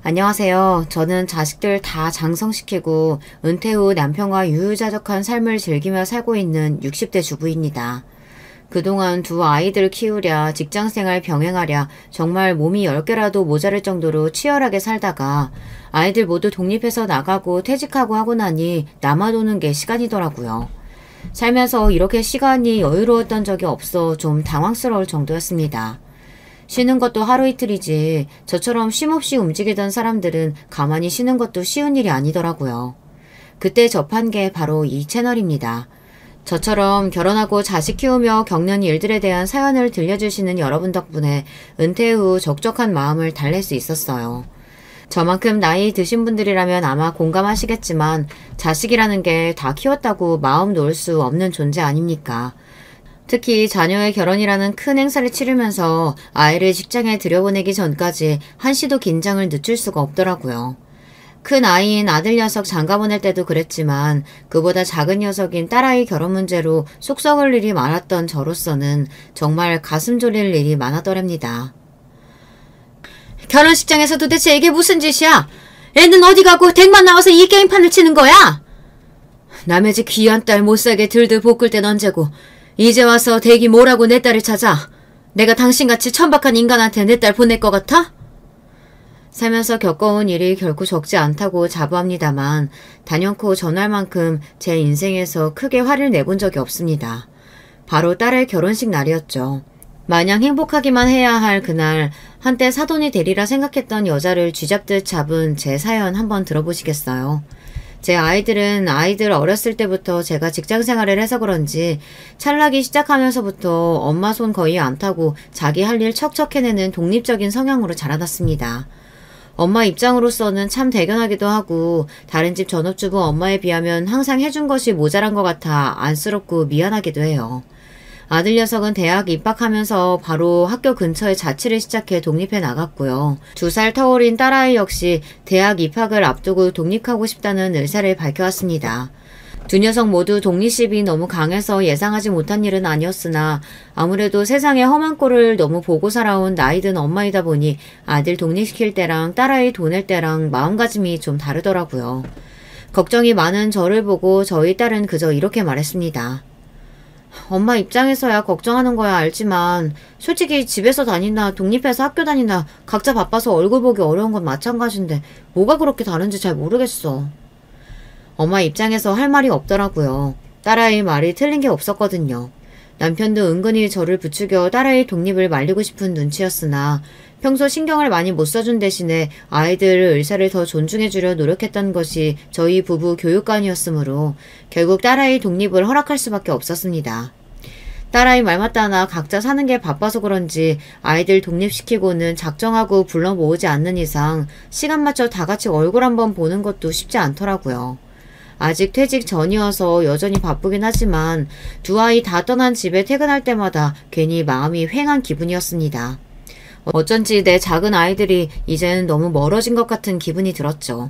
안녕하세요. 저는 자식들 다 장성시키고 은퇴 후 남편과 유유자적한 삶을 즐기며 살고 있는 60대 주부입니다. 그동안 두 아이들 키우랴 직장생활 병행하랴 정말 몸이 10개라도 모자랄 정도로 치열하게 살다가 아이들 모두 독립해서 나가고 퇴직하고 하고 나니 남아도는 게 시간이더라고요. 살면서 이렇게 시간이 여유로웠던 적이 없어 좀 당황스러울 정도였습니다. 쉬는 것도 하루 이틀이지 저처럼 쉼없이 움직이던 사람들은 가만히 쉬는 것도 쉬운 일이 아니더라고요. 그때 접한 게 바로 이 채널입니다. 저처럼 결혼하고 자식 키우며 겪는 일들에 대한 사연을 들려주시는 여러분 덕분에 은퇴 후 적적한 마음을 달랠 수 있었어요. 저만큼 나이 드신 분들이라면 아마 공감하시겠지만 자식이라는 게 다 키웠다고 마음 놓을 수 없는 존재 아닙니까? 특히 자녀의 결혼이라는 큰 행사를 치르면서 아이를 직장에 들여보내기 전까지 한시도 긴장을 늦출 수가 없더라고요. 큰 아이인 아들 녀석 장가 보낼 때도 그랬지만 그보다 작은 녀석인 딸아이 결혼 문제로 속 썩을 일이 많았던 저로서는 정말 가슴 졸일 일이 많았더랍니다. 결혼식장에서 도대체 이게 무슨 짓이야? 애는 어디 가고 댁만 나와서 이 게임판을 치는 거야? 남의 집 귀한 딸 못살게 들들 볶을 땐 언제고 이제 와서 댁이 뭐라고 내 딸을 찾아? 내가 당신같이 천박한 인간한테 내 딸 보낼 것 같아? 살면서 겪어온 일이 결코 적지 않다고 자부합니다만 단연코 전날만큼 제 인생에서 크게 화를 내본 적이 없습니다. 바로 딸의 결혼식 날이었죠. 마냥 행복하기만 해야 할 그날 한때 사돈이 되리라 생각했던 여자를 쥐잡듯 잡은 제 사연 한번 들어보시겠어요? 제 아이들은 아이들 어렸을 때부터 제가 직장생활을 해서 그런지 찰나기 시작하면서부터 엄마 손 거의 안 타고 자기 할 일 척척 해내는 독립적인 성향으로 자라났습니다. 엄마 입장으로서는 참 대견하기도 하고 다른 집 전업주부 엄마에 비하면 항상 해준 것이 모자란 것 같아 안쓰럽고 미안하기도 해요. 아들 녀석은 대학 입학하면서 바로 학교 근처에 자취를 시작해 독립해 나갔고요. 2살 터울인 딸아이 역시 대학 입학을 앞두고 독립하고 싶다는 의사를 밝혀왔습니다. 두 녀석 모두 독립심이 너무 강해서 예상하지 못한 일은 아니었으나 아무래도 세상의 험한 꼴을 너무 보고 살아온 나이든 엄마이다 보니 아들 독립시킬 때랑 딸아이 보낼 때랑 마음가짐이 좀 다르더라고요. 걱정이 많은 저를 보고 저희 딸은 그저 이렇게 말했습니다. 엄마 입장에서야 걱정하는 거야 알지만 솔직히 집에서 다니나 독립해서 학교 다니나 각자 바빠서 얼굴 보기 어려운 건 마찬가지인데 뭐가 그렇게 다른지 잘 모르겠어. 엄마 입장에서 할 말이 없더라고요. 딸아이 말이 틀린 게 없었거든요. 남편도 은근히 저를 부추겨 딸아이 독립을 말리고 싶은 눈치였으나 평소 신경을 많이 못 써준 대신에 아이들 의사를 더 존중해주려 노력했던 것이 저희 부부 교육관이었으므로 결국 딸아이 독립을 허락할 수밖에 없었습니다. 딸아이 말 맞다나 각자 사는 게 바빠서 그런지 아이들 독립시키고는 작정하고 불러 모으지 않는 이상 시간 맞춰 다 같이 얼굴 한번 보는 것도 쉽지 않더라고요. 아직 퇴직 전이어서 여전히 바쁘긴 하지만 두 아이 다 떠난 집에 퇴근할 때마다 괜히 마음이 휑한 기분이었습니다. 어쩐지 내 작은 아이들이 이제는 너무 멀어진 것 같은 기분이 들었죠.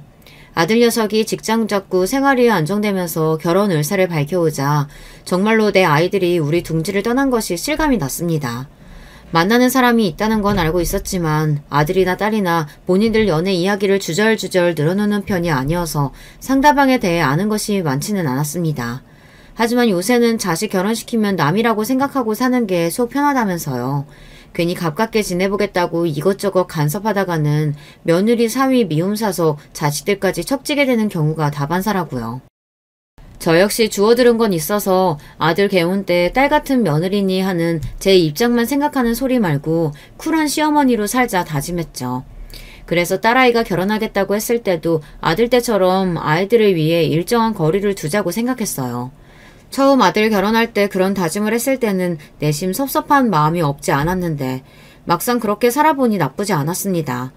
아들 녀석이 직장 잡고 생활이 안정되면서 결혼 의사를 밝혀오자 정말로 내 아이들이 우리 둥지를 떠난 것이 실감이 났습니다. 만나는 사람이 있다는 건 알고 있었지만 아들이나 딸이나 본인들 연애 이야기를 주절주절 늘어놓는 편이 아니어서 상대방에 대해 아는 것이 많지는 않았습니다. 하지만 요새는 자식 결혼시키면 남이라고 생각하고 사는 게 속 편하다면서요. 괜히 가깝게 지내보겠다고 이것저것 간섭하다가는 며느리 사위 미움 사서 자식들까지 척지게 되는 경우가 다반사라고요. 저 역시 주워들은 건 있어서 아들 개혼 때 딸 같은 며느리니 하는 제 입장만 생각하는 소리 말고 쿨한 시어머니로 살자 다짐했죠. 그래서 딸아이가 결혼하겠다고 했을 때도 아들 때처럼 아이들을 위해 일정한 거리를 두자고 생각했어요. 처음 아들 결혼할 때 그런 다짐을 했을 때는 내심 섭섭한 마음이 없지 않았는데 막상 그렇게 살아보니 나쁘지 않았습니다.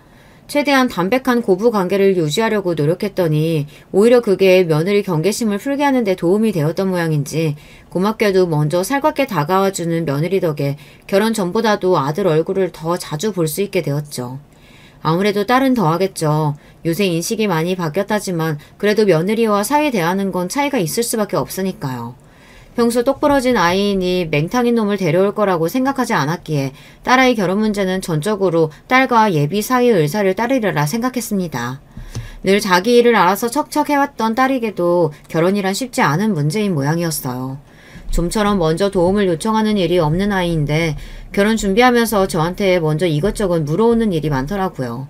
최대한 담백한 고부관계를 유지하려고 노력했더니 오히려 그게 며느리 경계심을 풀게 하는 데 도움이 되었던 모양인지 고맙게도 먼저 살갑게 다가와주는 며느리 덕에 결혼 전보다도 아들 얼굴을 더 자주 볼 수 있게 되었죠. 아무래도 딸은 더하겠죠. 요새 인식이 많이 바뀌었다지만 그래도 며느리와 사이 대하는 건 차이가 있을 수밖에 없으니까요. 평소 똑부러진 아이이니 맹탕인 놈을 데려올 거라고 생각하지 않았기에 딸아이 결혼 문제는 전적으로 딸과 예비 사이의 의사를 따르리라 생각했습니다. 늘 자기 일을 알아서 척척 해왔던 딸에게도 결혼이란 쉽지 않은 문제인 모양이었어요. 좀처럼 먼저 도움을 요청하는 일이 없는 아이인데 결혼 준비하면서 저한테 먼저 이것저것 물어오는 일이 많더라고요.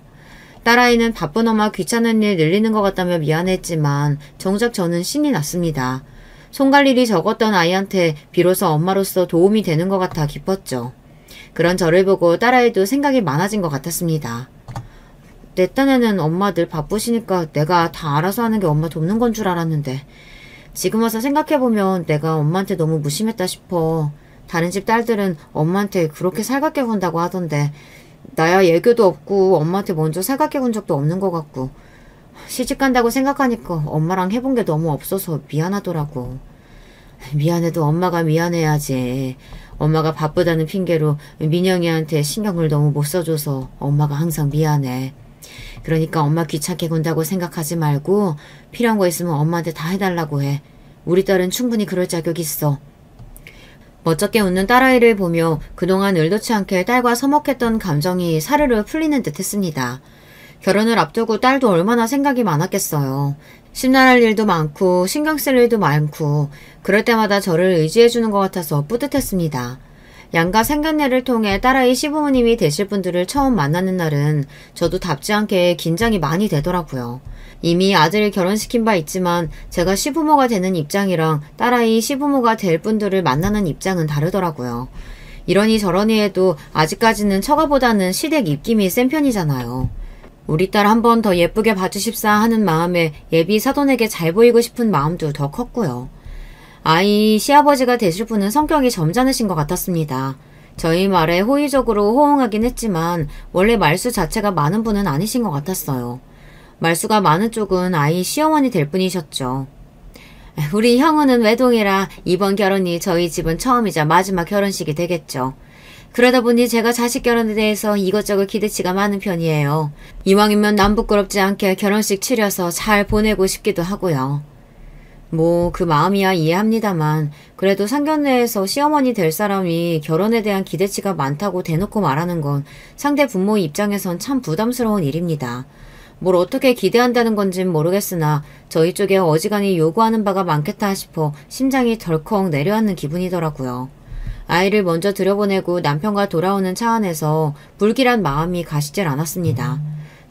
딸아이는 바쁜 엄마 귀찮은 일 늘리는 것 같다며 미안했지만 정작 저는 신이 났습니다. 손갈 일이 적었던 아이한테 비로소 엄마로서 도움이 되는 것 같아 기뻤죠. 그런 저를 보고 딸아이도 생각이 많아진 것 같았습니다. 내 딴에는 엄마 늘 바쁘시니까 내가 다 알아서 하는 게 엄마 돕는 건 줄 알았는데 지금 와서 생각해보면 내가 엄마한테 너무 무심했다 싶어. 다른 집 딸들은 엄마한테 그렇게 살갑게 군다고 하던데 나야 애교도 없고 엄마한테 먼저 살갑게 군 적도 없는 것 같고 시집간다고 생각하니까 엄마랑 해본 게 너무 없어서 미안하더라고. 미안해도 엄마가 미안해야지. 엄마가 바쁘다는 핑계로 민영이한테 신경을 너무 못 써줘서 엄마가 항상 미안해. 그러니까 엄마 귀찮게 군다고 생각하지 말고 필요한 거 있으면 엄마한테 다 해달라고 해. 우리 딸은 충분히 그럴 자격 있어. 멋쩍게 웃는 딸아이를 보며 그동안 의도치 않게 딸과 서먹했던 감정이 사르르 풀리는 듯 했습니다. 결혼을 앞두고 딸도 얼마나 생각이 많았겠어요. 심란할 일도 많고 신경 쓸 일도 많고 그럴 때마다 저를 의지해주는 것 같아서 뿌듯했습니다. 양가 상견례를 통해 딸아이 시부모님이 되실 분들을 처음 만나는 날은 저도 답지 않게 긴장이 많이 되더라고요. 이미 아들을 결혼시킨 바 있지만 제가 시부모가 되는 입장이랑 딸아이 시부모가 될 분들을 만나는 입장은 다르더라고요. 이러니 저러니 해도 아직까지는 처가보다는 시댁 입김이 센 편이잖아요. 우리 딸 한 번 더 예쁘게 봐주십사 하는 마음에 예비 사돈에게 잘 보이고 싶은 마음도 더 컸고요. 아이 시아버지가 되실 분은 성격이 점잖으신 것 같았습니다. 저희 말에 호의적으로 호응하긴 했지만 원래 말수 자체가 많은 분은 아니신 것 같았어요. 말수가 많은 쪽은 아이 시어머니 될 분이셨죠. 우리 형우는 외동이라 이번 결혼이 저희 집은 처음이자 마지막 결혼식이 되겠죠. 그러다 보니 제가 자식 결혼에 대해서 이것저것 기대치가 많은 편이에요. 이왕이면 남 부끄럽지 않게 결혼식 치러서 잘 보내고 싶기도 하고요. 뭐 그 마음이야 이해합니다만 그래도 상견례에서 시어머니 될 사람이 결혼에 대한 기대치가 많다고 대놓고 말하는 건 상대 부모 입장에선 참 부담스러운 일입니다. 뭘 어떻게 기대한다는 건진 모르겠으나 저희 쪽에 어지간히 요구하는 바가 많겠다 싶어 심장이 덜컥 내려앉는 기분이더라고요. 아이를 먼저 들여보내고 남편과 돌아오는 차 안에서 불길한 마음이 가시질 않았습니다.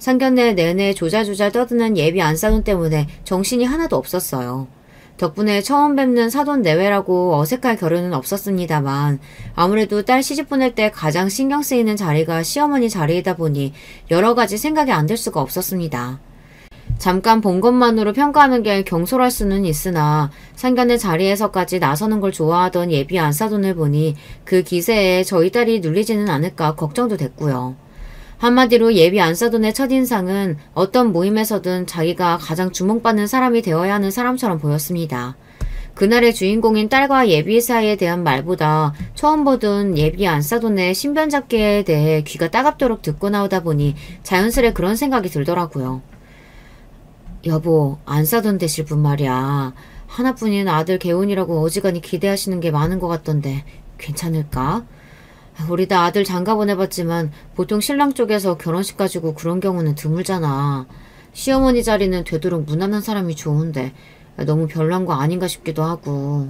상견례 내내 조잘조잘 떠드는 예비 안사돈 때문에 정신이 하나도 없었어요. 덕분에 처음 뵙는 사돈 내외라고 어색할 겨를은 없었습니다만 아무래도 딸 시집 보낼 때 가장 신경 쓰이는 자리가 시어머니 자리이다 보니 여러 가지 생각이 안 들 수가 없었습니다. 잠깐 본 것만으로 평가하는 게 경솔할 수는 있으나 상견례 자리에서까지 나서는 걸 좋아하던 예비 안사돈을 보니 그 기세에 저희 딸이 눌리지는 않을까 걱정도 됐고요. 한마디로 예비 안사돈의 첫인상은 어떤 모임에서든 자기가 가장 주목받는 사람이 되어야 하는 사람처럼 보였습니다. 그날의 주인공인 딸과 예비 사이에 대한 말보다 처음 보던 예비 안사돈의 신변잡기에 대해 귀가 따갑도록 듣고 나오다 보니 자연스레 그런 생각이 들더라고요. 여보, 안사돈 되실 분 말이야. 하나뿐인 아들 개운이라고 어지간히 기대하시는 게 많은 것 같던데 괜찮을까? 우리 다 아들 장가 보내봤지만 보통 신랑 쪽에서 결혼식 가지고 그런 경우는 드물잖아. 시어머니 자리는 되도록 무난한 사람이 좋은데 너무 별난 거 아닌가 싶기도 하고.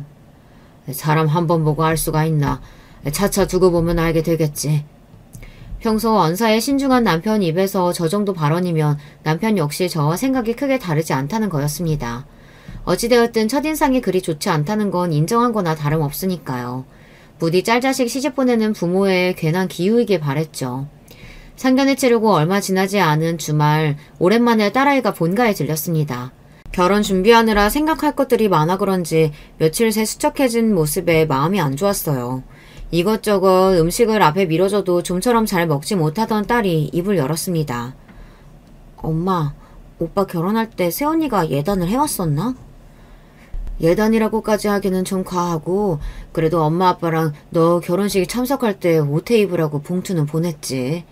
사람 한 번 보고 알 수가 있나. 차차 두고 보면 알게 되겠지. 평소 언사에 신중한 남편 입에서 저 정도 발언이면 남편 역시 저와 생각이 크게 다르지 않다는 거였습니다. 어찌되었든 첫인상이 그리 좋지 않다는 건 인정한 거나 다름없으니까요. 부디 짤자식 시집 보내는 부모의 괜한 기우이길 바랬죠. 상견례 치르고 얼마 지나지 않은 주말 오랜만에 딸아이가 본가에 들렸습니다. 결혼 준비하느라 생각할 것들이 많아 그런지 며칠 새 수척해진 모습에 마음이 안 좋았어요. 이것저것 음식을 앞에 밀어줘도 좀처럼 잘 먹지 못하던 딸이 입을 열었습니다. 엄마, 오빠 결혼할 때 새언니가 예단을 해왔었나? 예단이라고까지 하기는 좀 과하고 그래도 엄마 아빠랑 너 결혼식에 참석할 때 옷에 입으라고 봉투는 보냈지.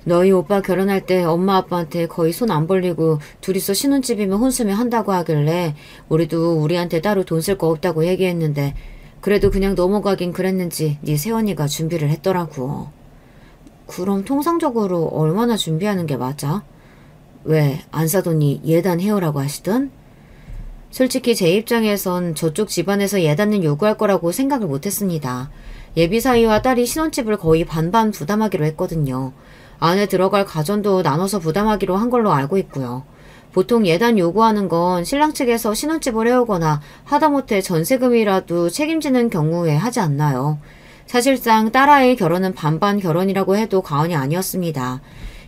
너희 오빠 결혼할 때 엄마 아빠한테 거의 손 안 벌리고 둘이서 신혼집이면 혼수면 한다고 하길래 우리도 우리한테 따로 돈 쓸 거 없다고 얘기했는데 그래도 그냥 넘어가긴 그랬는지 네 새언니가 준비를 했더라고. 그럼 통상적으로 얼마나 준비하는 게 맞아? 왜 안사돈이 예단 해오라고 하시던? 솔직히 제 입장에선 저쪽 집안에서 예단을 요구할 거라고 생각을 못했습니다. 예비사위와 딸이 신혼집을 거의 반반 부담하기로 했거든요. 안에 들어갈 가전도 나눠서 부담하기로 한 걸로 알고 있고요. 보통 예단 요구하는 건 신랑 측에서 신혼집을 해오거나 하다못해 전세금이라도 책임지는 경우에 하지 않나요? 사실상 딸아이의 결혼은 반반 결혼이라고 해도 과언이 아니었습니다.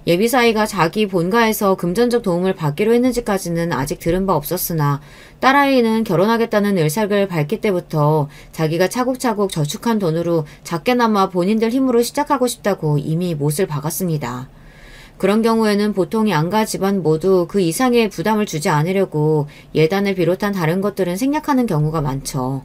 예비사위가 자기 본가에서 금전적 도움을 받기로 했는지까지는 아직 들은 바 없었으나 딸아이는 결혼하겠다는 의사를 밝힐 때부터 자기가 차곡차곡 저축한 돈으로 작게나마 본인들 힘으로 시작하고 싶다고 이미 못을 박았습니다. 그런 경우에는 보통 양가 집안 모두 그 이상의 부담을 주지 않으려고 예단을 비롯한 다른 것들은 생략하는 경우가 많죠.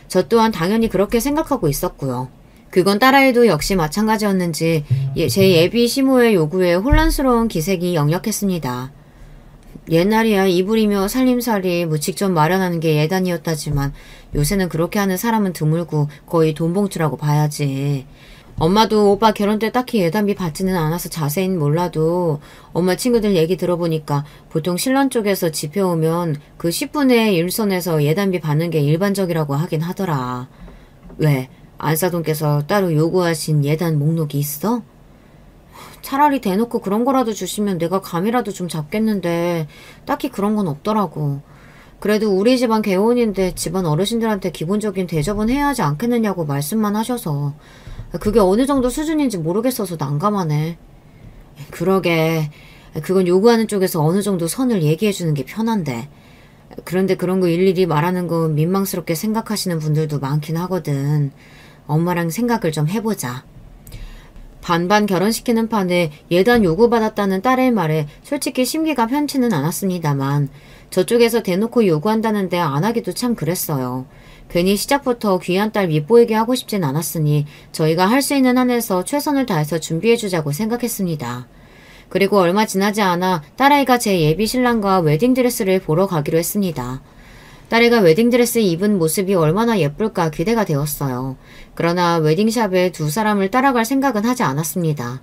저 또한 당연히 그렇게 생각하고 있었고요. 그건 딸아이도 역시 마찬가지였는지 제 예비 시모의 요구에 혼란스러운 기색이 역력했습니다. 옛날이야 이불이며 살림살이 직접 마련하는 게 예단이었다지만 요새는 그렇게 하는 사람은 드물고 거의 돈봉투라고 봐야지. 엄마도 오빠 결혼 때 딱히 예단비 받지는 않아서 자세히는 몰라도 엄마 친구들 얘기 들어보니까 보통 신랑 쪽에서 집해오면 그 10분의 1선에서 예단비 받는 게 일반적이라고 하긴 하더라. 왜? 안사돈께서 따로 요구하신 예단 목록이 있어? 차라리 대놓고 그런 거라도 주시면 내가 감이라도 좀 잡겠는데 딱히 그런 건 없더라고. 그래도 우리 집안 개혼인데 집안 어르신들한테 기본적인 대접은 해야 하지 않겠느냐고 말씀만 하셔서 그게 어느 정도 수준인지 모르겠어서 난감하네. 그러게 그건 요구하는 쪽에서 어느 정도 선을 얘기해주는 게 편한데 그런데 그런 거 일일이 말하는 건 민망스럽게 생각하시는 분들도 많긴 하거든. 엄마랑 생각을 좀 해보자. 반반 결혼시키는 판에 예단 요구받았다는 딸의 말에 솔직히 심기가 편치는 않았습니다만 저쪽에서 대놓고 요구한다는데 안 하기도 참 그랬어요. 괜히 시작부터 귀한 딸 밉보이게 하고 싶진 않았으니 저희가 할 수 있는 한에서 최선을 다해서 준비해주자고 생각했습니다. 그리고 얼마 지나지 않아 딸아이가 제 예비 신랑과 웨딩드레스를 보러 가기로 했습니다. 딸애가 웨딩드레스 입은 모습이 얼마나 예쁠까 기대가 되었어요. 그러나 웨딩샵에 두 사람을 따라갈 생각은 하지 않았습니다.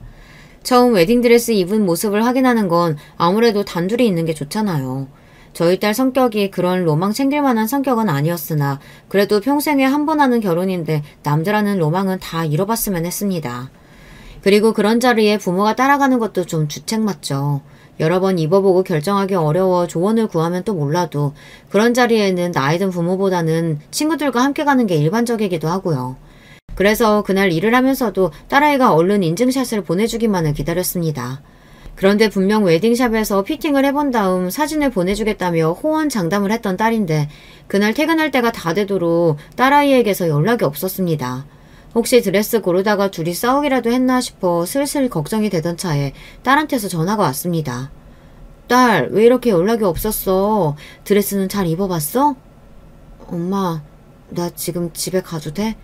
처음 웨딩드레스 입은 모습을 확인하는 건 아무래도 단둘이 있는 게 좋잖아요. 저희 딸 성격이 그런 로망 챙길 만한 성격은 아니었으나 그래도 평생에 한 번 하는 결혼인데 남자라는 로망은 다 잃어봤으면 했습니다. 그리고 그런 자리에 부모가 따라가는 것도 좀 주책 맞죠. 여러 번 입어보고 결정하기 어려워 조언을 구하면 또 몰라도 그런 자리에는 나이 든 부모보다는 친구들과 함께 가는 게 일반적이기도 하고요. 그래서 그날 일을 하면서도 딸아이가 얼른 인증샷을 보내주기만을 기다렸습니다. 그런데 분명 웨딩샵에서 피팅을 해본 다음 사진을 보내주겠다며 호언장담을 했던 딸인데 그날 퇴근할 때가 다 되도록 딸아이에게서 연락이 없었습니다. 혹시 드레스 고르다가 둘이 싸우기라도 했나 싶어 슬슬 걱정이 되던 차에 딸한테서 전화가 왔습니다. 딸, 왜 이렇게 연락이 없었어? 드레스는 잘 입어봤어? 엄마, 나 지금 집에 가도 돼?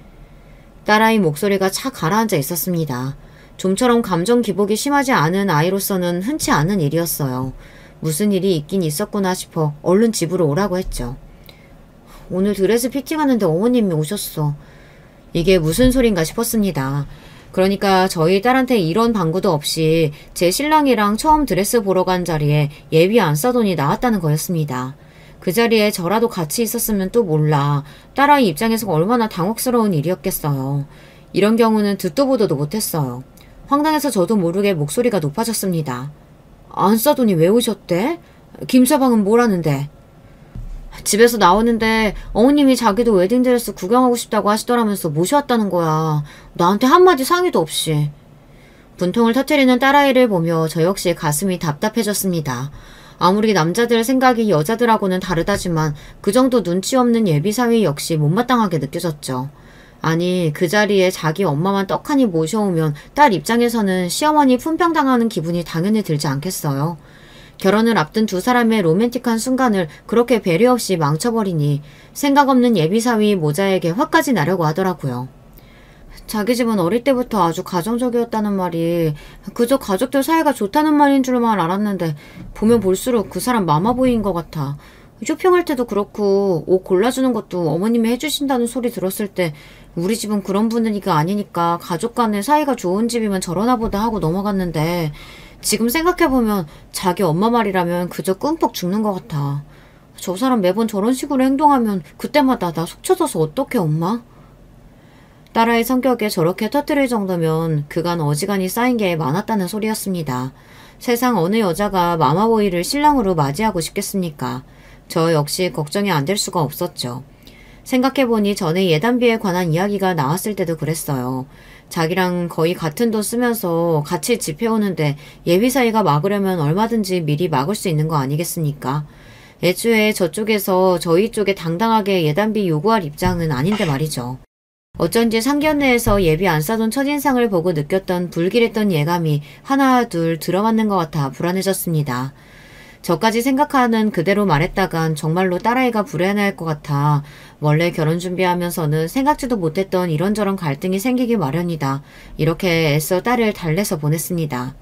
딸아이 목소리가 착 가라앉아 있었습니다. 좀처럼 감정 기복이 심하지 않은 아이로서는 흔치 않은 일이었어요. 무슨 일이 있긴 있었구나 싶어 얼른 집으로 오라고 했죠. 오늘 드레스 피팅하는데 어머님이 오셨어. 이게 무슨 소린가 싶었습니다. 그러니까 저희 딸한테 이런 방구도 없이 제 신랑이랑 처음 드레스 보러 간 자리에 예비 안사돈이 나왔다는 거였습니다. 그 자리에 저라도 같이 있었으면 또 몰라 딸아이 입장에서 얼마나 당혹스러운 일이었겠어요. 이런 경우는 듣도 보도도 못했어요. 황당해서 저도 모르게 목소리가 높아졌습니다. 안사돈이 왜 오셨대? 김서방은 뭐라는데? 집에서 나오는데 어머님이 자기도 웨딩드레스 구경하고 싶다고 하시더라면서 모셔왔다는 거야. 나한테 한마디 상의도 없이. 분통을 터뜨리는 딸아이를 보며 저 역시 가슴이 답답해졌습니다. 아무리 남자들 생각이 여자들하고는 다르다지만 그 정도 눈치 없는 예비사위 역시 못마땅하게 느껴졌죠. 아니 그 자리에 자기 엄마만 떡하니 모셔오면 딸 입장에서는 시어머니 품평당하는 기분이 당연히 들지 않겠어요. 결혼을 앞둔 두 사람의 로맨틱한 순간을 그렇게 배려 없이 망쳐버리니 생각 없는 예비사위 모자에게 화까지 나려고 하더라고요. 자기 집은 어릴 때부터 아주 가정적이었다는 말이 그저 가족들 사이가 좋다는 말인 줄만 알았는데 보면 볼수록 그 사람 마마보이인 것 같아. 쇼핑할 때도 그렇고 옷 골라주는 것도 어머님이 해주신다는 소리 들었을 때 우리 집은 그런 분위기가 아니니까 가족 간의 사이가 좋은 집이면 저러나 보다 하고 넘어갔는데 지금 생각해보면 자기 엄마 말이라면 그저 끔뻑 죽는 것 같아. 저 사람 매번 저런 식으로 행동하면 그때마다 나 속 터져서 어떡해 엄마? 딸아이 성격에 저렇게 터뜨릴 정도면 그간 어지간히 쌓인 게 많았다는 소리였습니다. 세상 어느 여자가 마마보이를 신랑으로 맞이하고 싶겠습니까? 저 역시 걱정이 안 될 수가 없었죠. 생각해보니 전에 예단비에 관한 이야기가 나왔을 때도 그랬어요. 자기랑 거의 같은 돈 쓰면서 같이 집 해오는데 예비 사이가 막으려면 얼마든지 미리 막을 수 있는 거 아니겠습니까? 애초에 저쪽에서 저희 쪽에 당당하게 예단비 요구할 입장은 아닌데 말이죠. 어쩐지 상견례에서 예비 안 싸던 첫인상을 보고 느꼈던 불길했던 예감이 하나 둘 들어맞는 것 같아 불안해졌습니다. 저까지 생각하는 그대로 말했다간 정말로 딸아이가 불안해할 것 같아 원래 결혼 준비하면서는 생각지도 못했던 이런저런 갈등이 생기기 마련이다. 이렇게 애써 딸을 달래서 보냈습니다.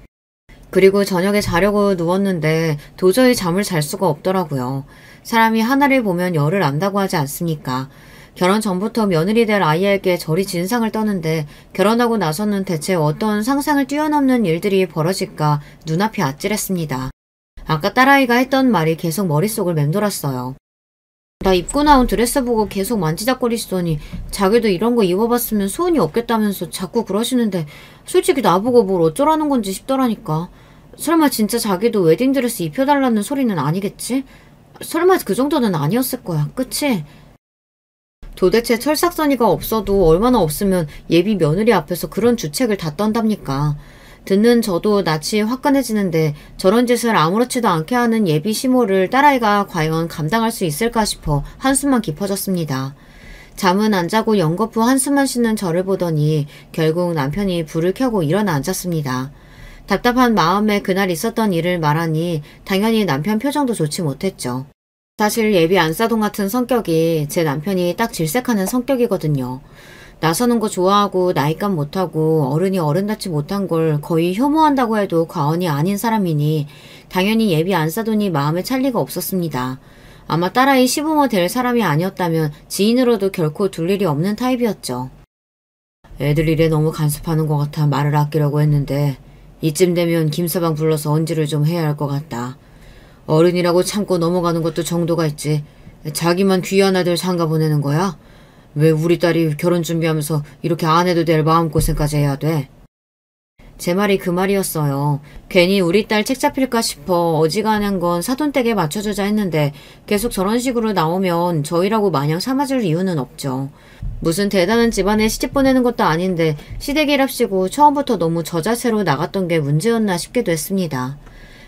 그리고 저녁에 자려고 누웠는데 도저히 잠을 잘 수가 없더라고요. 사람이 하나를 보면 열을 안다고 하지 않습니까? 결혼 전부터 며느리 될 아이에게 저리 진상을 떠는데 결혼하고 나서는 대체 어떤 상상을 뛰어넘는 일들이 벌어질까 눈앞이 아찔했습니다. 아까 딸아이가 했던 말이 계속 머릿속을 맴돌았어요. 나 입고 나온 드레스 보고 계속 만지작거리시더니 자기도 이런 거 입어봤으면 소원이 없겠다면서 자꾸 그러시는데 솔직히 나보고 뭘 어쩌라는 건지 싶더라니까. 설마 진짜 자기도 웨딩드레스 입혀달라는 소리는 아니겠지? 설마 그 정도는 아니었을 거야. 그치? 도대체 철삭서니가 없어도 얼마나 없으면 예비 며느리 앞에서 그런 주책을 다 떤답니까? 듣는 저도 낯이 화끈해지는데 저런 짓을 아무렇지도 않게 하는 예비 시모를 딸아이가 과연 감당할 수 있을까 싶어 한숨만 깊어졌습니다. 잠은 안 자고 연거푸 한숨만 쉬는 저를 보더니 결국 남편이 불을 켜고 일어나 앉았습니다. 답답한 마음에 그날 있었던 일을 말하니 당연히 남편 표정도 좋지 못했죠. 사실 예비 안싸동 같은 성격이 제 남편이 딱 질색하는 성격이거든요. 나서는 거 좋아하고 나이값 못하고 어른이 어른답지 못한 걸 거의 혐오한다고 해도 과언이 아닌 사람이니 당연히 예비 안싸돈이 마음에 찰 리가 없었습니다. 아마 딸아이 시부모 될 사람이 아니었다면 지인으로도 결코 둘 일이 없는 타입이었죠. 애들 일에 너무 간섭하는 것 같아 말을 아끼려고 했는데 이쯤 되면 김서방 불러서 언지를 좀 해야 할 것 같다. 어른이라고 참고 넘어가는 것도 정도가 있지. 자기만 귀한 아들 장가 보내는 거야? 왜 우리 딸이 결혼 준비하면서 이렇게 안 해도 될 마음고생까지 해야 돼? 제 말이 그 말이었어요. 괜히 우리 딸 책 잡힐까 싶어 어지간한 건 사돈댁에 맞춰주자 했는데 계속 저런 식으로 나오면 저희라고 마냥 삼아줄 이유는 없죠. 무슨 대단한 집안에 시집 보내는 것도 아닌데 시댁이랍시고 처음부터 너무 저자세로 나갔던 게 문제였나 싶기도 했습니다.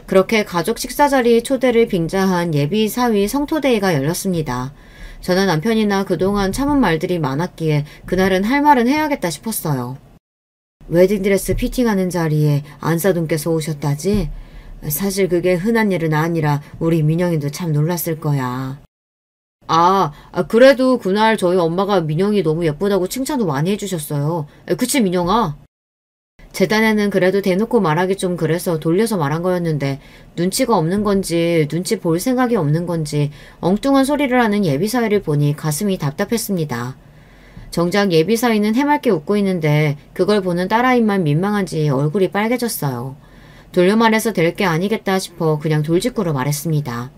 그렇게 가족 식사 자리 초대를 빙자한 예비 사위 성토대회가 열렸습니다. 저는 남편이나 그동안 참은 말들이 많았기에 그날은 할 말은 해야겠다 싶었어요. 웨딩드레스 피팅하는 자리에 안사돈께서 오셨다지? 사실 그게 흔한 일은 아니라 우리 민영이도 참 놀랐을 거야. 그래도 그날 저희 엄마가 민영이 너무 예쁘다고 칭찬도 많이 해주셨어요. 그치 민영아? 제 딴에는 그래도 대놓고 말하기 좀 그래서 돌려서 말한 거였는데 눈치가 없는 건지 눈치 볼 생각이 없는 건지 엉뚱한 소리를 하는 예비사위를 보니 가슴이 답답했습니다. 정작 예비사위는 해맑게 웃고 있는데 그걸 보는 딸아이만 민망한지 얼굴이 빨개졌어요. 돌려 말해서 될 게 아니겠다 싶어 그냥 돌직구로 말했습니다.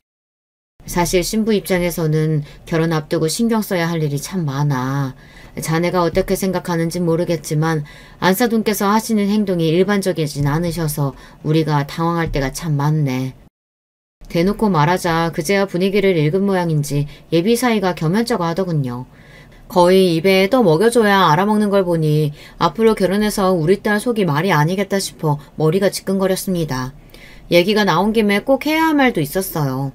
사실 신부 입장에서는 결혼 앞두고 신경 써야 할 일이 참 많아. 자네가 어떻게 생각하는지 모르겠지만 안사돈께서 하시는 행동이 일반적이진 않으셔서 우리가 당황할 때가 참 많네. 대놓고 말하자 그제야 분위기를 읽은 모양인지 예비사위가 겸연쩍어 하더군요. 거의 입에 떠 먹여줘야 알아먹는 걸 보니 앞으로 결혼해서 우리 딸 속이 말이 아니겠다 싶어 머리가 지끈거렸습니다. 얘기가 나온 김에 꼭 해야 할 말도 있었어요.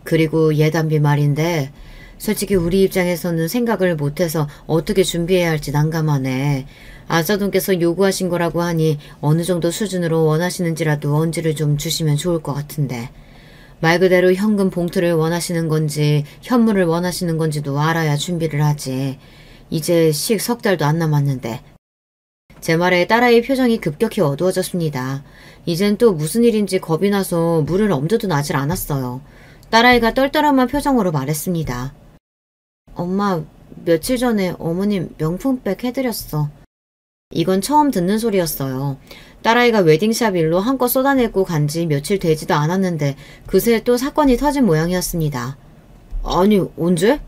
그리고 예단비 말인데 솔직히 우리 입장에서는 생각을 못해서 어떻게 준비해야 할지 난감하네. 안사돈께서 요구하신 거라고 하니 어느 정도 수준으로 원하시는지라도 언지를 좀 주시면 좋을 것 같은데. 말 그대로 현금 봉투를 원하시는 건지 현물을 원하시는 건지도 알아야 준비를 하지. 이제 식 석 달도 안 남았는데. 제 말에 딸아이의 표정이 급격히 어두워졌습니다. 이젠 또 무슨 일인지 겁이 나서 물을 엄두도 나질 않았어요. 딸아이가 떨떠름한 표정으로 말했습니다. 엄마, 며칠 전에 어머님 명품백 해드렸어. 이건 처음 듣는 소리였어요. 딸아이가 웨딩샵 일로 한껏 쏟아내고 간지 며칠 되지도 않았는데 그새 또 사건이 터진 모양이었습니다. 아니, 언제?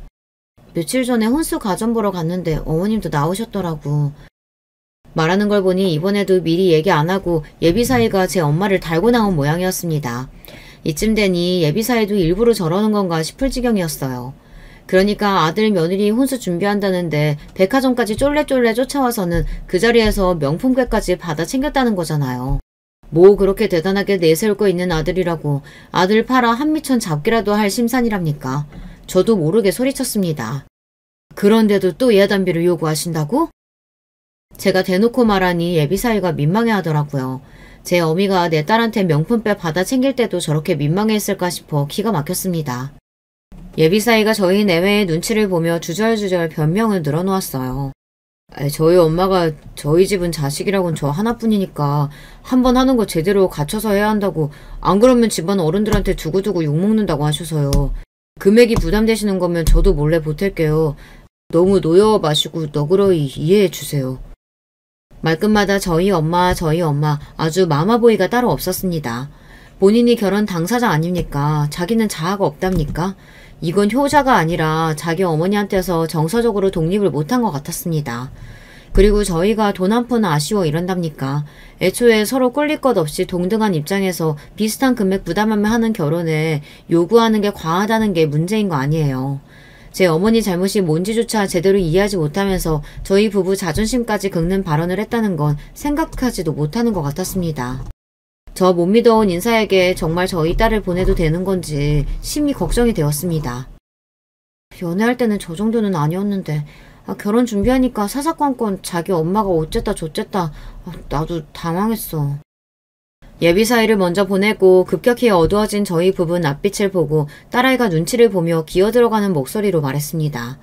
며칠 전에 혼수 가전 보러 갔는데 어머님도 나오셨더라고. 말하는 걸 보니 이번에도 미리 얘기 안 하고 예비사위가 제 엄마를 달고 나온 모양이었습니다. 이쯤 되니 예비사위도 일부러 저러는 건가 싶을 지경이었어요. 그러니까 아들 며느리 혼수 준비한다는데 백화점까지 쫄래쫄래 쫓아와서는 그 자리에서 명품백까지 받아 챙겼다는 거잖아요. 뭐 그렇게 대단하게 내세울 거 있는 아들이라고 아들 팔아 한미천 잡기라도 할 심산이랍니까? 저도 모르게 소리쳤습니다. 그런데도 또 예단비를 요구하신다고? 제가 대놓고 말하니 예비사위가 민망해하더라고요. 제 어미가 내 딸한테 명품백 받아 챙길 때도 저렇게 민망해했을까 싶어 기가 막혔습니다. 예비사위가 저희 내외의 눈치를 보며 주절주절 변명을 늘어놓았어요. 저희 엄마가 저희 집은 자식이라곤 저 하나뿐이니까 한번 하는 거 제대로 갖춰서 해야 한다고, 안 그러면 집안 어른들한테 두고두고 욕먹는다고 하셔서요. 금액이 부담되시는 거면 저도 몰래 보탤게요. 너무 노여워 마시고 너그러이 이해해 주세요. 말끝마다 저희 엄마 아주 마마보이가 따로 없었습니다. 본인이 결혼 당사자 아닙니까? 자기는 자아가 없답니까? 이건 효자가 아니라 자기 어머니한테서 정서적으로 독립을 못한 것 같았습니다. 그리고 저희가 돈 한 푼 아쉬워 이런답니까? 애초에 서로 꿀릴 것 없이 동등한 입장에서 비슷한 금액 부담하며 하는 결혼에 요구하는 게 과하다는 게 문제인 거 아니에요. 제 어머니 잘못이 뭔지조차 제대로 이해하지 못하면서 저희 부부 자존심까지 긁는 발언을 했다는 건 생각하지도 못하는 것 같았습니다. 저 못 믿어온 인사에게 정말 저희 딸을 보내도 되는 건지 심히 걱정이 되었습니다. 연애할 때는 저 정도는 아니었는데 결혼 준비하니까 사사건건 자기 엄마가 어쨌다 저쨌다. 나도 당황했어. 예비사위를 먼저 보내고 급격히 어두워진 저희 부부 낯빛을 보고 딸아이가 눈치를 보며 기어들어가는 목소리로 말했습니다.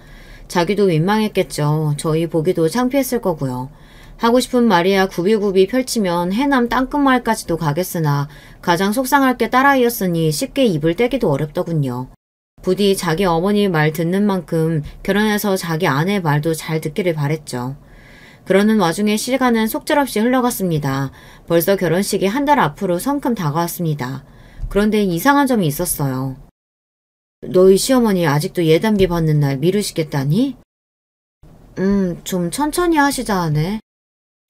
자기도 민망했겠죠. 저희 보기도 창피했을 거고요. 하고 싶은 말이야 굽이굽이 펼치면 해남 땅끝마을까지도 가겠으나 가장 속상할 게 딸아이였으니 쉽게 입을 떼기도 어렵더군요. 부디 자기 어머니 말 듣는 만큼 결혼해서 자기 아내 말도 잘 듣기를 바랬죠. 그러는 와중에 시간은 속절없이 흘러갔습니다. 벌써 결혼식이 한 달 앞으로 성큼 다가왔습니다. 그런데 이상한 점이 있었어요. 너희 시어머니 아직도 예단비 받는 날 미루시겠다니? 좀 천천히 하시자 하네.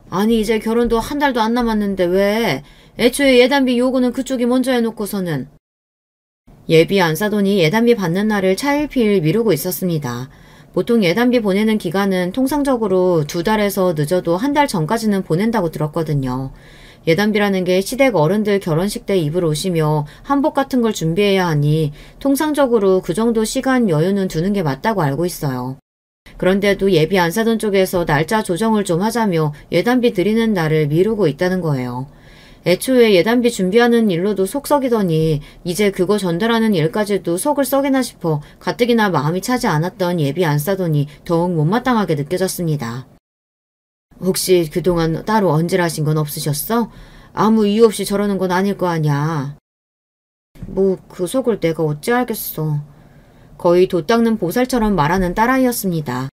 아니 이제 결혼도 한 달도 안 남았는데 왜? 애초에 예단비 요구는 그쪽이 먼저 해놓고서는. 예비 안사돈이 예단비 받는 날을 차일피일 미루고 있었습니다. 보통 예단비 보내는 기간은 통상적으로 2달에서 늦어도 한 달 전까지는 보낸다고 들었거든요. 예단비라는 게 시댁 어른들 결혼식 때 입을 옷이며 한복 같은 걸 준비해야 하니 통상적으로 그 정도 시간 여유는 두는 게 맞다고 알고 있어요. 그런데도 예비 안사돈 쪽에서 날짜 조정을 좀 하자며 예단비 드리는 날을 미루고 있다는 거예요. 애초에 예단비 준비하는 일로도 속 썩이더니 이제 그거 전달하는 일까지도 속을 썩이나 싶어 가뜩이나 마음이 차지 않았던 예비 안사돈이 더욱 못마땅하게 느껴졌습니다. 혹시 그동안 따로 언질하신 건 없으셨어? 아무 이유 없이 저러는 건 아닐 거 아냐. 뭐 그 속을 내가 어찌 알겠어. 거의 돛 닦는 보살처럼 말하는 딸아이였습니다.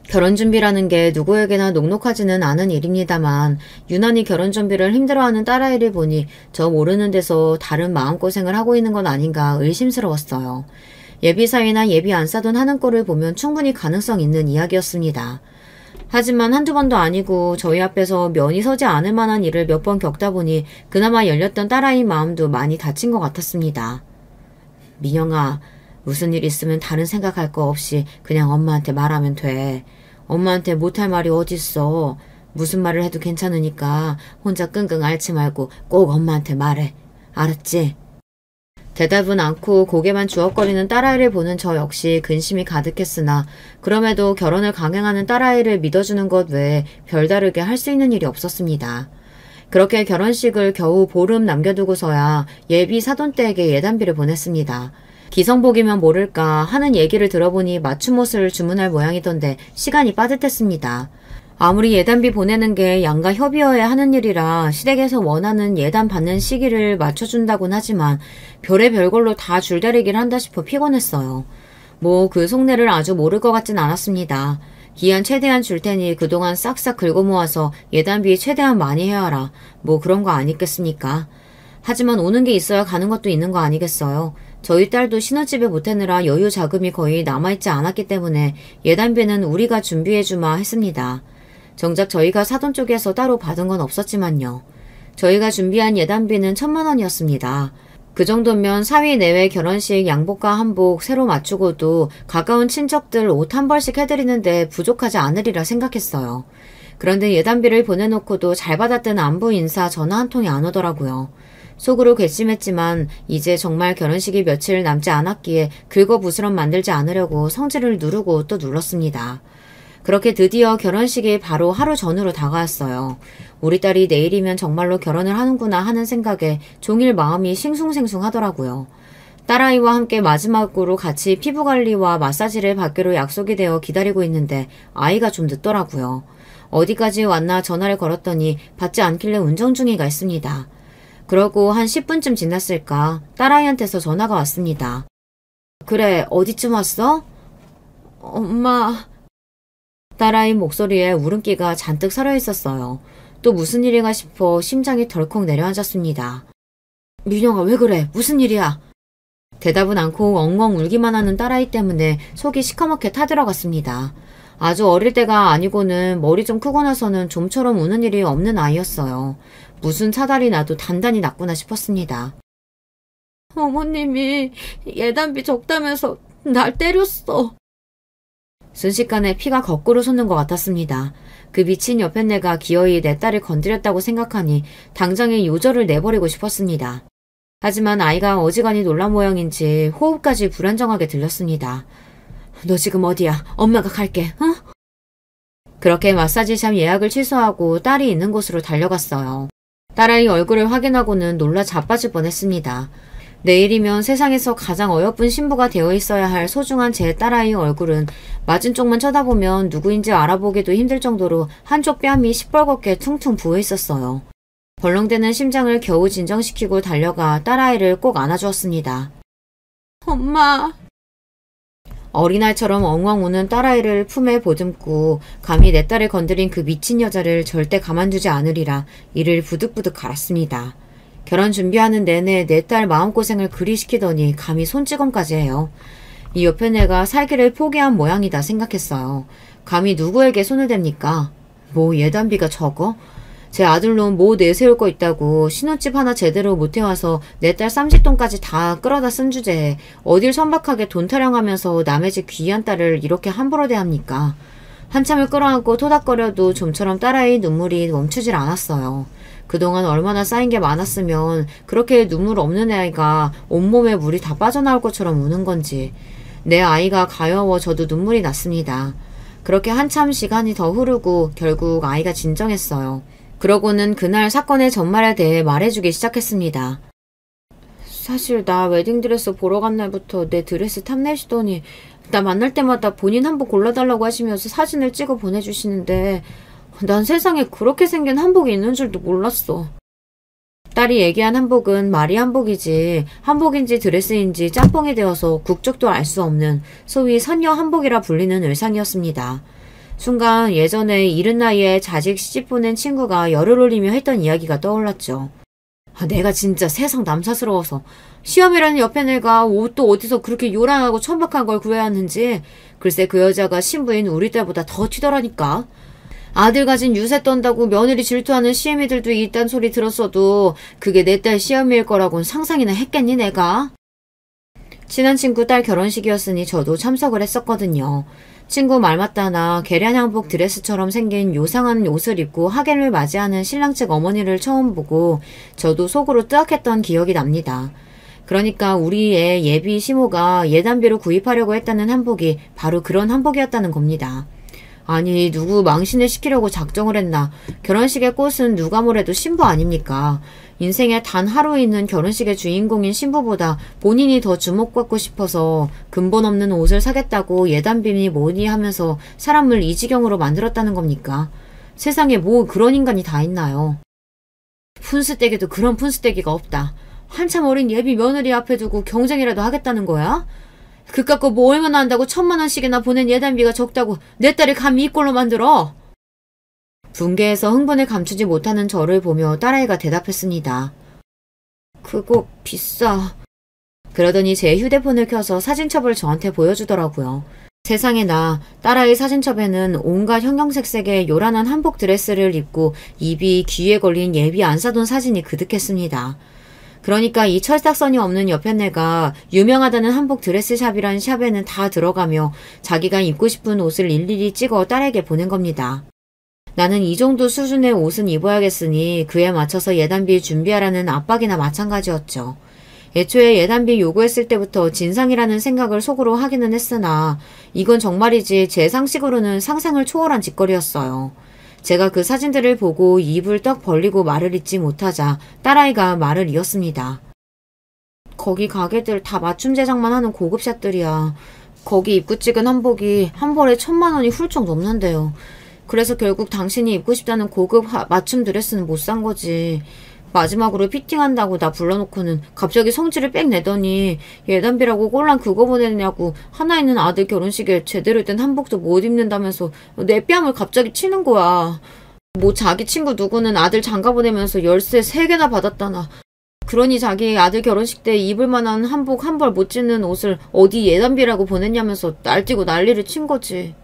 결혼 준비라는 게 누구에게나 녹록하지는 않은 일입니다만 유난히 결혼 준비를 힘들어하는 딸아이를 보니 저 모르는 데서 다른 마음고생을 하고 있는 건 아닌가 의심스러웠어요. 예비사위나 예비 안사돈 하는 꼴을 보면 충분히 가능성 있는 이야기였습니다. 하지만 한두 번도 아니고 저희 앞에서 면이 서지 않을 만한 일을 몇 번 겪다 보니 그나마 열렸던 딸아이 마음도 많이 다친 것 같았습니다. 민영아, 무슨 일 있으면 다른 생각할 거 없이 그냥 엄마한테 말하면 돼. 엄마한테 못할 말이 어딨어. 무슨 말을 해도 괜찮으니까 혼자 끙끙 앓지 말고 꼭 엄마한테 말해. 알았지? 대답은 않고 고개만 주걱거리는 딸아이를 보는 저 역시 근심이 가득했으나 그럼에도 결혼을 강행하는 딸아이를 믿어주는 것 외에 별다르게 할 수 있는 일이 없었습니다. 그렇게 결혼식을 겨우 보름 남겨두고서야 예비 사돈댁에게 예단비를 보냈습니다. 기성복이면 모를까 하는 얘기를 들어보니 맞춤옷을 주문할 모양이던데 시간이 빠듯했습니다. 아무리 예단비 보내는 게 양가 협의어야 하는 일이라 시댁에서 원하는 예단 받는 시기를 맞춰준다곤 하지만 별의별 걸로 다 줄다리기를 한다 싶어 피곤했어요. 뭐 그 속내를 아주 모를 것 같진 않았습니다. 기한 최대한 줄 테니 그동안 싹싹 긁어 모아서 예단비 최대한 많이 해와라. 뭐 그런 거 아니겠습니까? 하지만 오는 게 있어야 가는 것도 있는 거 아니겠어요? 저희 딸도 신혼집에 보태느라 여유 자금이 거의 남아있지 않았기 때문에 예단비는 우리가 준비해주마 했습니다. 정작 저희가 사돈 쪽에서 따로 받은 건 없었지만요. 저희가 준비한 예단비는 1,000만 원이었습니다. 그 정도면 사위 내외 결혼식 양복과 한복 새로 맞추고도 가까운 친척들 옷 한 벌씩 해드리는데 부족하지 않으리라 생각했어요. 그런데 예단비를 보내놓고도 잘 받았던 안부 인사 전화 한 통이 안 오더라고요. 속으로 괘씸했지만 이제 정말 결혼식이 며칠 남지 않았기에 긁어부스럼 만들지 않으려고 성질을 누르고 또 눌렀습니다. 그렇게 드디어 결혼식이 바로 하루 전으로 다가왔어요. 우리 딸이 내일이면 정말로 결혼을 하는구나 하는 생각에 종일 마음이 싱숭생숭하더라고요. 딸아이와 함께 마지막으로 같이 피부관리와 마사지를 받기로 약속이 되어 기다리고 있는데 아이가 좀 늦더라고요. 어디까지 왔나 전화를 걸었더니 받지 않길래 운전 중이가 있습니다. 그러고 한 10분쯤 지났을까 딸아이한테서 전화가 왔습니다. 그래, 어디쯤 왔어? 엄마... 딸아이 목소리에 울음기가 잔뜩 서려 있었어요. 또 무슨 일인가 싶어 심장이 덜컥 내려앉았습니다. 민영아, 왜 그래? 무슨 일이야? 대답은 않고 엉엉 울기만 하는 딸아이 때문에 속이 시커멓게 타들어갔습니다. 아주 어릴 때가 아니고는 머리 좀 크고 나서는 좀처럼 우는 일이 없는 아이였어요. 무슨 사달이 나도 단단히 났구나 싶었습니다. 어머님이 예단비 적다면서 날 때렸어. 순식간에 피가 거꾸로 솟는 것 같았습니다. 그 미친 여편네가 기어이 내 딸을 건드렸다고 생각하니 당장에 요절을 내버리고 싶었습니다. 하지만 아이가 어지간히 놀란 모양인지 호흡까지 불안정하게 들렸습니다. 너 지금 어디야? 엄마가 갈게, 응? 그렇게 마사지샵 예약을 취소하고 딸이 있는 곳으로 달려갔어요. 딸아이 얼굴을 확인하고는 놀라 자빠질 뻔했습니다. 내일이면 세상에서 가장 어여쁜 신부가 되어 있어야 할 소중한 제 딸아이 얼굴은 맞은 쪽만 쳐다보면 누구인지 알아보기도 힘들 정도로 한쪽 뺨이 시뻘겋게 퉁퉁 부어 있었어요. 벌렁대는 심장을 겨우 진정시키고 달려가 딸아이를 꼭 안아주었습니다. 엄마... 어린아이처럼 엉엉 우는 딸아이를 품에 보듬고 감히 내 딸을 건드린 그 미친 여자를 절대 가만두지 않으리라 이를 부득부득 갈았습니다. 결혼 준비하는 내내 내 딸 마음고생을 그리 시키더니 감히 손찌검까지 해요. 이 옆에 내가 살기를 포기한 모양이다 생각했어요. 감히 누구에게 손을 댑니까? 뭐 예단비가 적어? 제 아들놈 뭐 내세울 거 있다고 신혼집 하나 제대로 못 해와서 내 딸 쌈짓돈까지 다 끌어다 쓴 주제에 어딜 선박하게 돈 타령하면서 남의 집 귀한 딸을 이렇게 함부로 대합니까? 한참을 끌어안고 토닥거려도 좀처럼 딸아이 눈물이 멈추질 않았어요. 그동안 얼마나 쌓인 게 많았으면 그렇게 눈물 없는 아이가 온몸에 물이 다 빠져나올 것처럼 우는 건지. 내 아이가 가여워 저도 눈물이 났습니다. 그렇게 한참 시간이 더 흐르고 결국 아이가 진정했어요. 그러고는 그날 사건의 전말에 대해 말해주기 시작했습니다. 사실 나 웨딩드레스 보러 간 날부터 내 드레스 탐내시더니 나 만날 때마다 본인 한복 골라달라고 하시면서 사진을 찍어 보내주시는데 난 세상에 그렇게 생긴 한복이 있는 줄도 몰랐어. 딸이 얘기한 한복은 말이 한복이지 한복인지 드레스인지 짬뽕이 되어서 국적도 알 수 없는 소위 선녀 한복이라 불리는 의상이었습니다. 순간 예전에 이른 나이에 자식 시집 보낸 친구가 열을 올리며 했던 이야기가 떠올랐죠. 내가 진짜 세상 남사스러워서 시험이라는 옆에 내가 옷도 어디서 그렇게 요란하고 천박한 걸 구해야 하는지 글쎄 그 여자가 신부인 우리 딸보다 더 튀더라니까. 아들 가진 유세 떤다고 며느리 질투하는 시애미들도 있단 소리 들었어도 그게 내 딸 시험일 거라고는 상상이나 했겠니 내가? 친한 친구 딸 결혼식이었으니 저도 참석을 했었거든요. 친구 말 맞다나 계량양복 드레스처럼 생긴 요상한 옷을 입고 하객을 맞이하는 신랑 측 어머니를 처음 보고 저도 속으로 뜨악했던 기억이 납니다. 그러니까 우리 애 예비 시모가 예단비로 구입하려고 했다는 한복이 바로 그런 한복이었다는 겁니다. 아니 누구 망신을 시키려고 작정을 했나. 결혼식의 꽃은 누가 뭐래도 신부 아닙니까. 인생에 단 하루 있는 결혼식의 주인공인 신부보다 본인이 더 주목받고 싶어서 근본 없는 옷을 사겠다고 예단비니 뭐니 하면서 사람을 이 지경으로 만들었다는 겁니까. 세상에 뭐 그런 인간이 다 있나요? 푼스떼기도 그런 푼스떼기가 없다. 한참 어린 예비 며느리 앞에 두고 경쟁이라도 하겠다는 거야? 그깟 거 뭐 얼마나 한다고 1,000만 원씩이나 보낸 예단비가 적다고 내 딸을 감히 이 꼴로 만들어? 분개해서 흥분을 감추지 못하는 저를 보며 딸아이가 대답했습니다. 그거 비싸. 그러더니 제 휴대폰을 켜서 사진첩을 저한테 보여주더라고요. 세상에나 딸아이 사진첩에는 온갖 형형색색의 요란한 한복 드레스를 입고 입이 귀에 걸린 예비 안 사돈 사진이 그득했습니다. 그러니까 이 철딱선이 없는 여편네가 유명하다는 한복 드레스샵이란 샵에는 다 들어가며 자기가 입고 싶은 옷을 일일이 찍어 딸에게 보낸 겁니다. 나는 이 정도 수준의 옷은 입어야겠으니 그에 맞춰서 예단비 준비하라는 압박이나 마찬가지였죠. 애초에 예단비 요구했을 때부터 진상이라는 생각을 속으로 하기는 했으나 이건 정말이지 제 상식으로는 상상을 초월한 짓거리였어요. 제가 그 사진들을 보고 입을 떡 벌리고 말을 잇지 못하자 딸아이가 말을 이었습니다. 거기 가게들 다 맞춤 제작만 하는 고급샵들이야. 거기 입고 찍은 한복이 한 벌에 1,000만 원이 훌쩍 넘는데요. 그래서 결국 당신이 입고 싶다는 고급 맞춤 드레스는 못 산 거지. 마지막으로 피팅한다고 나 불러놓고는 갑자기 성질을 빽 내더니 예단비라고 꼴랑 그거 보내냐고 하나 있는 아들 결혼식에 제대로 된 한복도 못 입는다면서 내 뺨을 갑자기 치는 거야. 뭐 자기 친구 누구는 아들 장가 보내면서 열쇠 3개나 받았다나. 그러니 자기 아들 결혼식 때 입을 만한 한복 한 벌 못 짓는 옷을 어디 예단비라고 보냈냐면서 날뛰고 난리를 친 거지.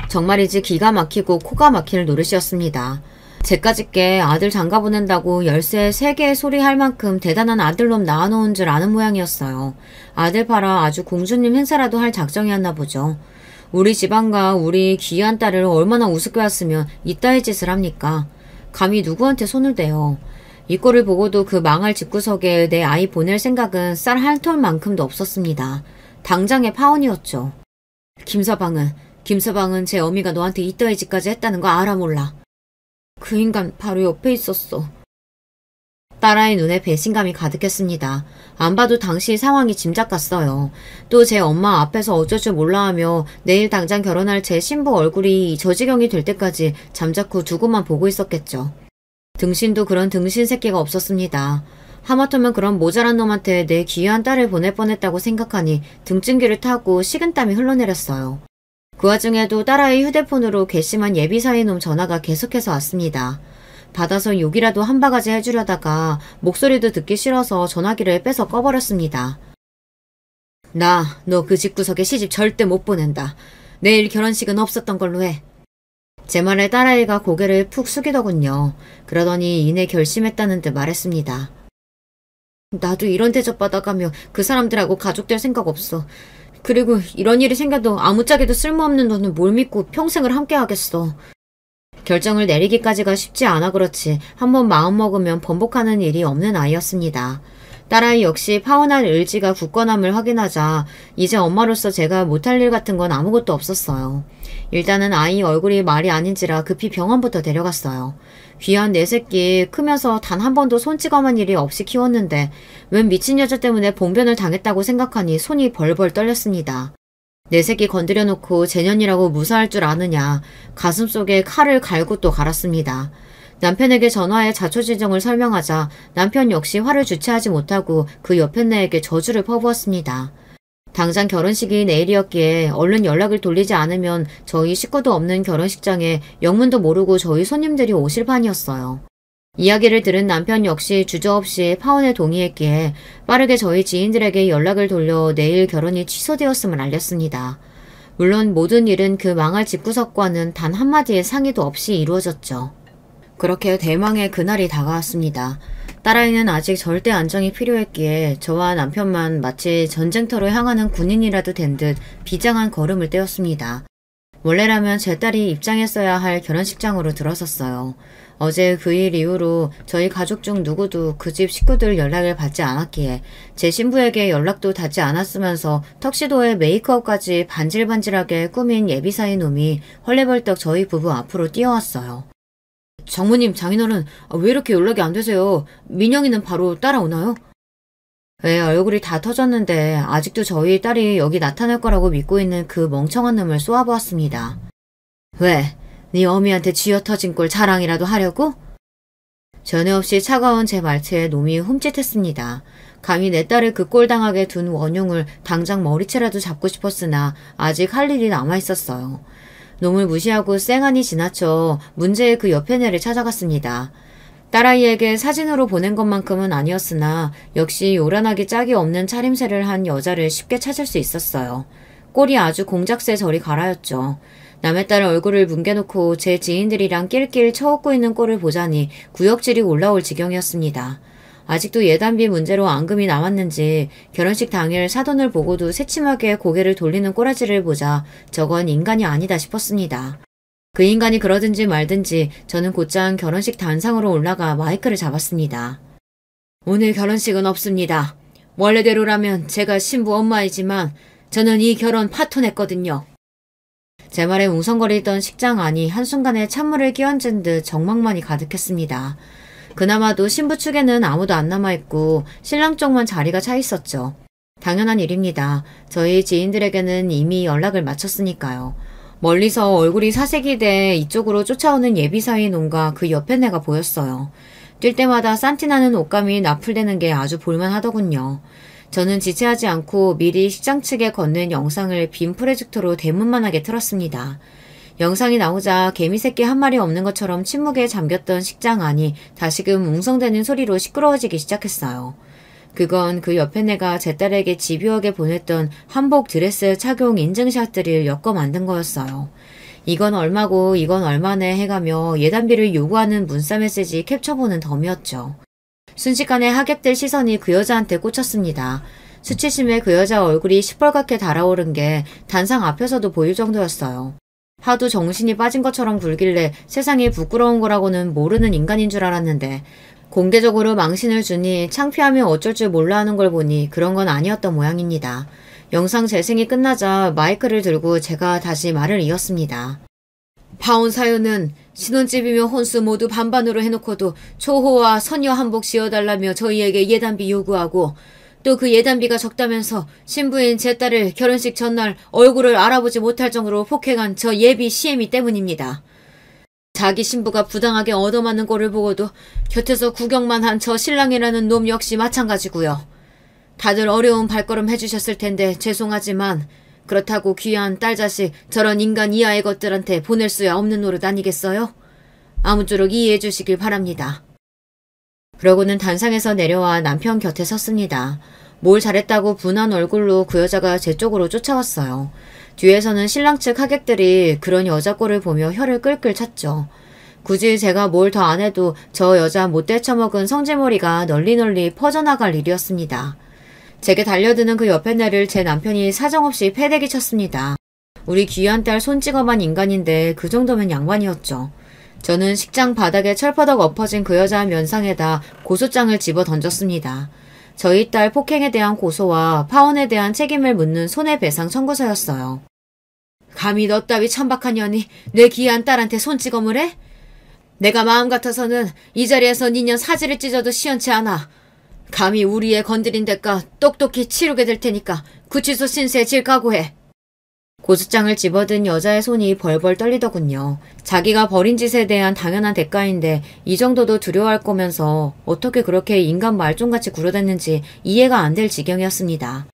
정말이지 기가 막히고 코가 막힐 노릇이었습니다. 제까짓게 아들 장가 보낸다고 열쇠 3개의 소리 할 만큼 대단한 아들놈 낳아놓은 줄 아는 모양이었어요. 아들 팔아 아주 공주님 행사라도 할 작정이었나 보죠. 우리 집안과 우리 귀한 딸을 얼마나 우습게 왔으면 이따위 짓을 합니까? 감히 누구한테 손을 대요. 이 꼴을 보고도 그 망할 집구석에 내 아이 보낼 생각은 쌀 한 톨만큼도 없었습니다. 당장의 파혼이었죠. 김서방은 제 어미가 너한테 이따위 짓까지 했다는 거 알아 몰라. 그 인간 바로 옆에 있었어. 딸아이 눈에 배신감이 가득했습니다. 안 봐도 당시 상황이 짐작 갔어요. 또 제 엄마 앞에서 어쩔 줄 몰라 하며 내일 당장 결혼할 제 신부 얼굴이 저 지경이 될 때까지 잠자코 두고만 보고 있었겠죠. 등신도 그런 등신 새끼가 없었습니다. 하마터면 그런 모자란 놈한테 내 귀한 딸을 보낼 뻔했다고 생각하니 등찜기를 타고 식은땀이 흘러내렸어요. 그 와중에도 딸아이 휴대폰으로 괘씸한 예비사위놈 전화가 계속해서 왔습니다. 받아서 욕이라도 한 바가지 해주려다가 목소리도 듣기 싫어서 전화기를 빼서 꺼버렸습니다. 너 그 집구석에 시집 절대 못 보낸다. 내일 결혼식은 없었던 걸로 해. 제 말에 딸아이가 고개를 푹 숙이더군요. 그러더니 이내 결심했다는 듯 말했습니다. 나도 이런 대접 받아가며 그 사람들하고 가족 될 생각 없어. 그리고 이런 일이 생겨도 아무짝에도 쓸모없는 너는 뭘 믿고 평생을 함께 하겠어. 결정을 내리기까지가 쉽지 않아 그렇지 한번 마음먹으면 번복하는 일이 없는 아이였습니다. 딸아이 역시 파혼할 의지가 굳건함을 확인하자 이제 엄마로서 제가 못할 일 같은 건 아무것도 없었어요. 일단은 아이 얼굴이 말이 아닌지라 급히 병원부터 데려갔어요. 귀한 내 새끼 크면서 단 한 번도 손찌검한 일이 없이 키웠는데 웬 미친 여자 때문에 봉변을 당했다고 생각하니 손이 벌벌 떨렸습니다. 내 새끼 건드려놓고 쟤년이라고 무사할 줄 아느냐. 가슴속에 칼을 갈고 또 갈았습니다. 남편에게 전화해 자초지정을 설명하자 남편 역시 화를 주체하지 못하고 그 여편네에게 저주를 퍼부었습니다. 당장 결혼식이 내일이었기에 얼른 연락을 돌리지 않으면 저희 식구도 없는 결혼식장에 영문도 모르고 저희 손님들이 오실 판이었어요. 이야기를 들은 남편 역시 주저없이 파혼에 동의했기에 빠르게 저희 지인들에게 연락을 돌려 내일 결혼이 취소되었음을 알렸습니다. 물론 모든 일은 그 망할 집구석과는 단 한마디의 상의도 없이 이루어졌죠. 그렇게 대망의 그날이 다가왔습니다. 딸아이는 아직 절대 안정이 필요했기에 저와 남편만 마치 전쟁터로 향하는 군인이라도 된 듯 비장한 걸음을 떼었습니다. 원래라면 제 딸이 입장했어야 할 결혼식장으로 들어섰어요. 어제 그 일 이후로 저희 가족 중 누구도 그 집 식구들 연락을 받지 않았기에 제 신부에게 연락도 닿지 않았으면서 턱시도에 메이크업까지 반질반질하게 꾸민 예비사위 놈이 헐레벌떡 저희 부부 앞으로 뛰어왔어요. 장모님, 장인어른, 왜 이렇게 연락이 안 되세요? 민영이는 바로 따라오나요? 왜 얼굴이 다 터졌는데 아직도 저희 딸이 여기 나타날 거라고 믿고 있는 그 멍청한 놈을 쏘아보았습니다. 왜 네 어미한테 쥐어 터진 꼴 자랑이라도 하려고? 전에 없이 차가운 제 말투에 놈이 흠칫했습니다. 감히 내 딸을 그 꼴 당하게 둔 원흉을 당장 머리채라도 잡고 싶었으나 아직 할 일이 남아있었어요. 놈을 무시하고 쌩하니 지나쳐 문제의 그 옆에 내를 찾아갔습니다. 딸아이에게 사진으로 보낸 것만큼은 아니었으나 역시 요란하기 짝이 없는 차림새를 한 여자를 쉽게 찾을 수 있었어요. 꼴이 아주 공작새 저리 가라였죠. 남의 딸 얼굴을 뭉개놓고 제 지인들이랑 낄낄 쳐웃고 있는 꼴을 보자니 구역질이 올라올 지경이었습니다. 아직도 예단비 문제로 앙금이 남았는지 결혼식 당일 사돈을 보고도 새침하게 고개를 돌리는 꼬라지를 보자 저건 인간이 아니다 싶었습니다. 그 인간이 그러든지 말든지 저는 곧장 결혼식 단상으로 올라가 마이크를 잡았습니다. 오늘 결혼식은 없습니다. 원래대로라면 제가 신부 엄마이지만 저는 이 결혼 파토냈거든요. 제 말에 웅성거리던 식장 안이 한순간에 찬물을 끼얹은 듯 적막만이 가득했습니다. 그나마도 신부 측에는 아무도 안 남아있고 신랑 쪽만 자리가 차 있었죠. 당연한 일입니다. 저희 지인들에게는 이미 연락을 마쳤으니까요. 멀리서 얼굴이 사색이 돼 이쪽으로 쫓아오는 예비사위 놈과 그 옆에 내가 보였어요. 뛸 때마다 산티나는 옷감이 나풀대는 게 아주 볼만하더군요. 저는 지체하지 않고 미리 식장 측에 건넨 영상을 빔 프로젝터로 대문만하게 틀었습니다. 영상이 나오자 개미새끼 한 마리 없는 것처럼 침묵에 잠겼던 식장 안이 다시금 웅성대는 소리로 시끄러워지기 시작했어요. 그건 그 옆에 내가 제 딸에게 집요하게 보냈던 한복 드레스 착용 인증샷들을 엮어 만든 거였어요. 이건 얼마고 이건 얼마네 해가며 예단비를 요구하는 문자 메시지 캡처보는 덤이었죠. 순식간에 하객들 시선이 그 여자한테 꽂혔습니다. 수치심에 그 여자 얼굴이 시뻘겋게 달아오른 게 단상 앞에서도 보일 정도였어요. 하도 정신이 빠진 것처럼 굴길래 세상이 부끄러운 거라고는 모르는 인간인 줄 알았는데 공개적으로 망신을 주니 창피하며 어쩔 줄 몰라 하는 걸 보니 그런 건 아니었던 모양입니다. 영상 재생이 끝나자 마이크를 들고 제가 다시 말을 이었습니다. 파혼 사유는 신혼집이며 혼수 모두 반반으로 해놓고도 초호와 선녀 한복 씌워달라며 저희에게 예단비 요구하고 또 그 예단비가 적다면서 신부인 제 딸을 결혼식 전날 얼굴을 알아보지 못할 정도로 폭행한 저 예비 시애미 때문입니다. 자기 신부가 부당하게 얻어맞는 꼴을 보고도 곁에서 구경만 한 저 신랑이라는 놈 역시 마찬가지고요. 다들 어려운 발걸음 해주셨을 텐데 죄송하지만 그렇다고 귀한 딸 자식 저런 인간 이하의 것들한테 보낼 수야 없는 노릇 아니겠어요? 아무쪼록 이해해 주시길 바랍니다. 그러고는 단상에서 내려와 남편 곁에 섰습니다. 뭘 잘했다고 분한 얼굴로 그 여자가 제 쪽으로 쫓아왔어요. 뒤에서는 신랑 측 하객들이 그런 여자 꼴을 보며 혀를 끌끌 찼죠. 굳이 제가 뭘 더 안 해도 저 여자 못돼 처먹은 성질머리가 널리 퍼져나갈 일이었습니다. 제게 달려드는 그 옆에 내를 제 남편이 사정없이 패대기 쳤습니다. 우리 귀한 딸 손찌검한 인간인데 그 정도면 양반이었죠. 저는 식장 바닥에 철퍼덕 엎어진 그 여자 면상에다 고소장을 집어 던졌습니다. 저희 딸 폭행에 대한 고소와 파혼에 대한 책임을 묻는 손해배상 청구서였어요. 감히 너 따위 천박한 년이 내 귀한 딸한테 손찌검을 해? 내가 마음 같아서는 이 자리에서 니년 사지를 찢어도 시원치 않아. 감히 우리 애 건드린 대가 똑똑히 치르게 될 테니까 구치소 신세 질 각오해. 고소장을 집어든 여자의 손이 벌벌 떨리더군요. 자기가 벌인 짓에 대한 당연한 대가인데 이 정도도 두려워할 거면서 어떻게 그렇게 인간 말종같이 굴어댔는지 이해가 안 될 지경이었습니다.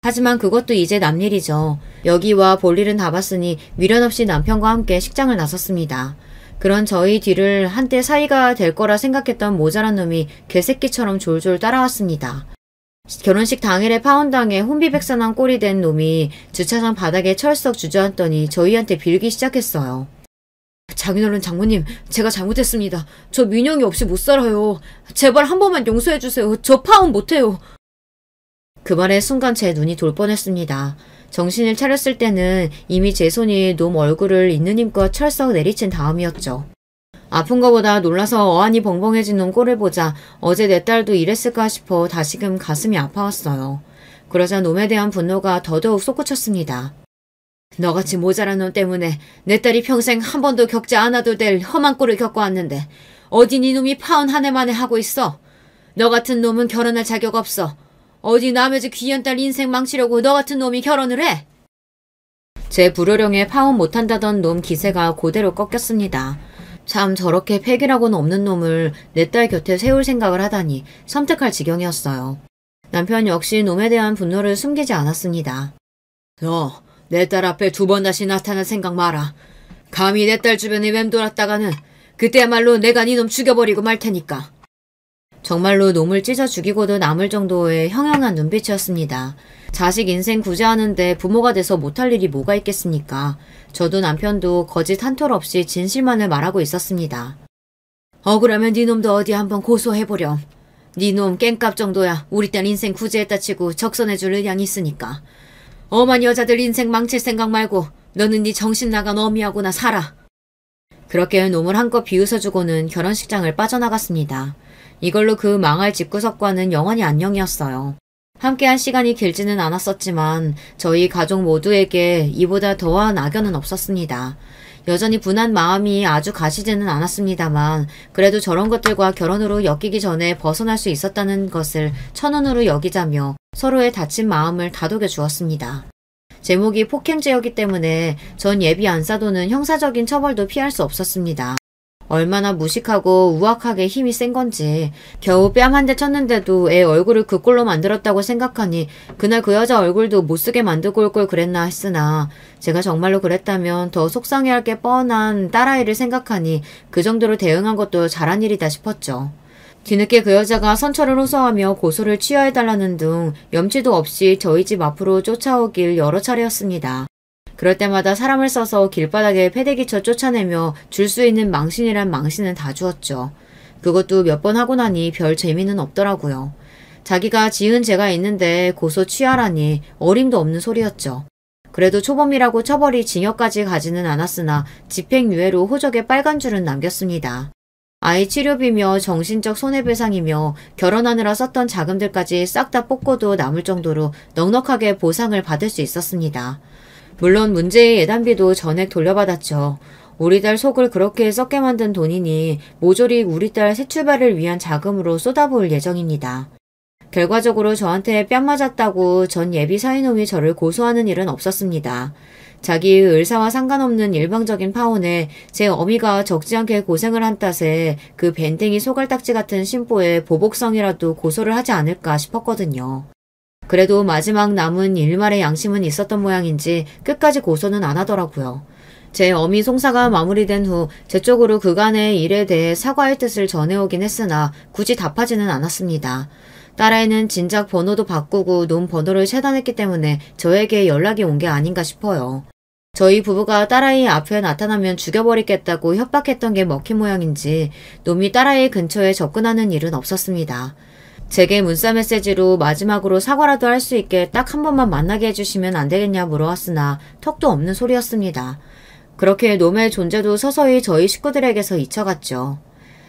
하지만 그것도 이제 남일이죠. 여기와 볼 일은 다 봤으니 미련 없이 남편과 함께 식장을 나섰습니다. 그런 저희 뒤를 한때 사이가 될 거라 생각했던 모자란 놈이 개새끼처럼 졸졸 따라왔습니다. 결혼식 당일에 파혼당해 혼비백산한 꼴이 된 놈이 주차장 바닥에 철썩 주저앉더니 저희한테 빌기 시작했어요. 장인어른 장모님, 제가 잘못했습니다. 저 민영이 없이 못 살아요. 제발 한 번만 용서해주세요. 저 파혼 못해요. 그 말에 순간 제 눈이 돌 뻔했습니다. 정신을 차렸을 때는 이미 제 손이 놈 얼굴을 있는 힘껏 철썩 내리친 다음이었죠. 아픈 거보다 놀라서 어안이 벙벙해진 놈 꼴을 보자 어제 내 딸도 이랬을까 싶어 다시금 가슴이 아파왔어요. 그러자 놈에 대한 분노가 더더욱 솟구쳤습니다. 너같이 모자란 놈 때문에 내 딸이 평생 한 번도 겪지 않아도 될 험한 꼴을 겪어왔는데 어디 네 놈이 파혼 한 해 만에 하고 있어? 너 같은 놈은 결혼할 자격 없어. 어디 남의 집 귀한 딸 인생 망치려고 너 같은 놈이 결혼을 해? 제 불효령에 파혼 못한다던 놈 기세가 그대로 꺾였습니다. 참 저렇게 패기라고는 없는 놈을 내 딸 곁에 세울 생각을 하다니 섬뜩할 지경이었어요. 남편 역시 놈에 대한 분노를 숨기지 않았습니다. 너 내 딸 앞에 2번 다시 나타날 생각 마라. 감히 내 딸 주변에 맴돌았다가는 그때야말로 내가 네 놈 죽여버리고 말 테니까. 정말로 놈을 찢어 죽이고도 남을 정도의 형형한 눈빛이었습니다. 자식 인생 구제하는데 부모가 돼서 못할 일이 뭐가 있겠습니까? 저도 남편도 거짓 한 톨 없이 진실만을 말하고 있었습니다. 억울하면 네 놈도 어디 한번 고소해보렴. 네 놈 깽값 정도야 우리 딸 인생 구제했다 치고 적선해줄 의향이 있으니까. 엄한 여자들 인생 망칠 생각 말고 너는 네 정신 나간 어미하고나 살아. 그렇게 놈을 한껏 비웃어주고는 결혼식장을 빠져나갔습니다. 이걸로 그 망할 집구석과는 영원히 안녕이었어요. 함께한 시간이 길지는 않았었지만 저희 가족 모두에게 이보다 더한 악연은 없었습니다. 여전히 분한 마음이 아주 가시지는 않았습니다만 그래도 저런 것들과 결혼으로 엮이기 전에 벗어날 수 있었다는 것을 천운으로 여기자며 서로의 다친 마음을 다독여 주었습니다. 제목이 폭행죄였기 때문에 전 예비 안사도는 형사적인 처벌도 피할 수 없었습니다. 얼마나 무식하고 우악하게 힘이 센 건지 겨우 뺨 한 대 쳤는데도 애 얼굴을 그 꼴로 만들었다고 생각하니 그날 그 여자 얼굴도 못쓰게 만들고 올 걸 그랬나 했으나 제가 정말로 그랬다면 더 속상해할 게 뻔한 딸아이를 생각하니 그 정도로 대응한 것도 잘한 일이다 싶었죠. 뒤늦게 그 여자가 선처를 호소하며 고소를 취하해달라는 등 염치도 없이 저희 집 앞으로 쫓아오길 여러 차례였습니다. 그럴 때마다 사람을 써서 길바닥에 패대기쳐 쫓아내며 줄 수 있는 망신이란 망신은 다 주었죠. 그것도 몇 번 하고 나니 별 재미는 없더라고요. 자기가 지은 죄가 있는데 고소 취하라니 어림도 없는 소리였죠. 그래도 초범이라고 처벌이 징역까지 가지는 않았으나 집행유예로 호적에 빨간 줄은 남겼습니다. 아이 치료비며 정신적 손해배상이며 결혼하느라 썼던 자금들까지 싹 다 뽑고도 남을 정도로 넉넉하게 보상을 받을 수 있었습니다. 물론 문제의 예단비도 전액 돌려받았죠. 우리 딸 속을 그렇게 썩게 만든 돈이니 모조리 우리 딸 새 출발을 위한 자금으로 쏟아부을 예정입니다. 결과적으로 저한테 뺨 맞았다고 전 예비 사위놈이 저를 고소하는 일은 없었습니다. 자기의 의사와 상관없는 일방적인 파혼에 제 어미가 적지 않게 고생을 한 탓에 그 밴댕이 소갈딱지 같은 심보에 보복성이라도 고소를 하지 않을까 싶었거든요. 그래도 마지막 남은 일말의 양심은 있었던 모양인지 끝까지 고소는 안 하더라고요. 제 어미 송사가 마무리된 후 제 쪽으로 그간의 일에 대해 사과의 뜻을 전해오긴 했으나 굳이 답하지는 않았습니다. 딸아이는 진작 번호도 바꾸고 놈 번호를 차단했기 때문에 저에게 연락이 온 게 아닌가 싶어요. 저희 부부가 딸아이 앞에 나타나면 죽여버리겠다고 협박했던 게 먹힌 모양인지 놈이 딸아이 근처에 접근하는 일은 없었습니다. 제게 문자 메시지로 마지막으로 사과라도 할 수 있게 딱 한 번만 만나게 해주시면 안 되겠냐 물어왔으나 턱도 없는 소리였습니다. 그렇게 놈의 존재도 서서히 저희 식구들에게서 잊혀갔죠.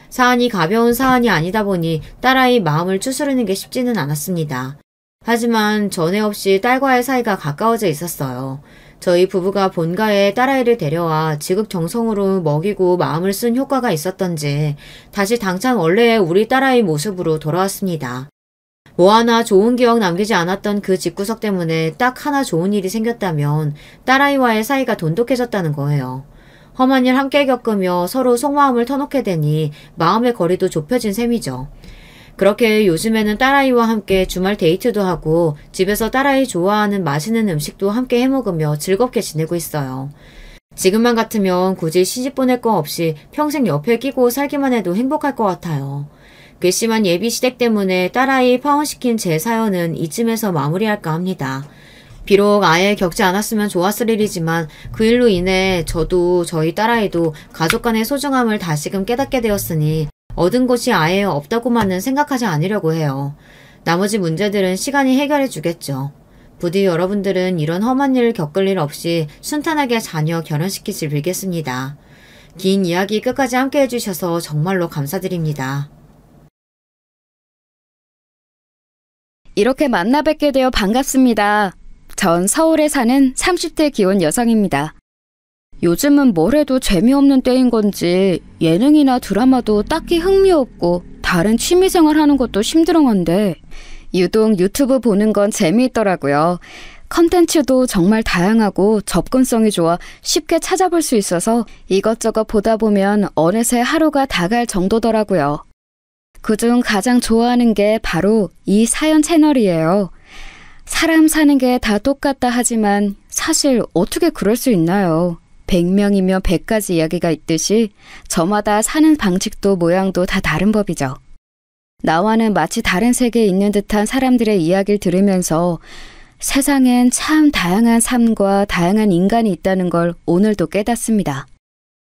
사안이 가벼운 사안이 아니다 보니 딸아이 마음을 추스르는 게 쉽지는 않았습니다. 하지만 전에 없이 딸과의 사이가 가까워져 있었어요. 저희 부부가 본가에 딸아이를 데려와 지극정성으로 먹이고 마음을 쓴 효과가 있었던지 다시 당찬 원래의 우리 딸아이 모습으로 돌아왔습니다. 뭐 하나 좋은 기억 남기지 않았던 그 집구석 때문에 딱 하나 좋은 일이 생겼다면 딸아이와의 사이가 돈독해졌다는 거예요. 험한 일 함께 겪으며 서로 속마음을 터놓게 되니 마음의 거리도 좁혀진 셈이죠. 그렇게 요즘에는 딸아이와 함께 주말 데이트도 하고 집에서 딸아이 좋아하는 맛있는 음식도 함께 해먹으며 즐겁게 지내고 있어요. 지금만 같으면 굳이 시집 보낼 거 없이 평생 옆에 끼고 살기만 해도 행복할 것 같아요. 괘씸한 예비 시댁 때문에 딸아이 파혼시킨 제 사연은 이쯤에서 마무리할까 합니다. 비록 아예 겪지 않았으면 좋았을 일이지만 그 일로 인해 저도 저희 딸아이도 가족 간의 소중함을 다시금 깨닫게 되었으니 얻은 것이 아예 없다고만은 생각하지 않으려고 해요. 나머지 문제들은 시간이 해결해 주겠죠. 부디 여러분들은 이런 험한 일을 겪을 일 없이 순탄하게 자녀 결혼시키길 빌겠습니다. 긴 이야기 끝까지 함께 해주셔서 정말로 감사드립니다. 이렇게 만나 뵙게 되어 반갑습니다. 전 서울에 사는 30대 기혼 여성입니다. 요즘은 뭘 해도 재미없는 때인 건지 예능이나 드라마도 딱히 흥미없고 다른 취미생활 하는 것도 심드렁한데 유독 유튜브 보는 건 재미있더라고요. 컨텐츠도 정말 다양하고 접근성이 좋아 쉽게 찾아볼 수 있어서 이것저것 보다 보면 어느새 하루가 다 갈 정도더라고요. 그중 가장 좋아하는 게 바로 이 사연 채널이에요. 사람 사는 게 다 똑같다 하지만 사실 어떻게 그럴 수 있나요? 100명이면 100가지 이야기가 있듯이 저마다 사는 방식도 모양도 다 다른 법이죠. 나와는 마치 다른 세계에 있는 듯한 사람들의 이야기를 들으면서 세상엔 참 다양한 삶과 다양한 인간이 있다는 걸 오늘도 깨닫습니다.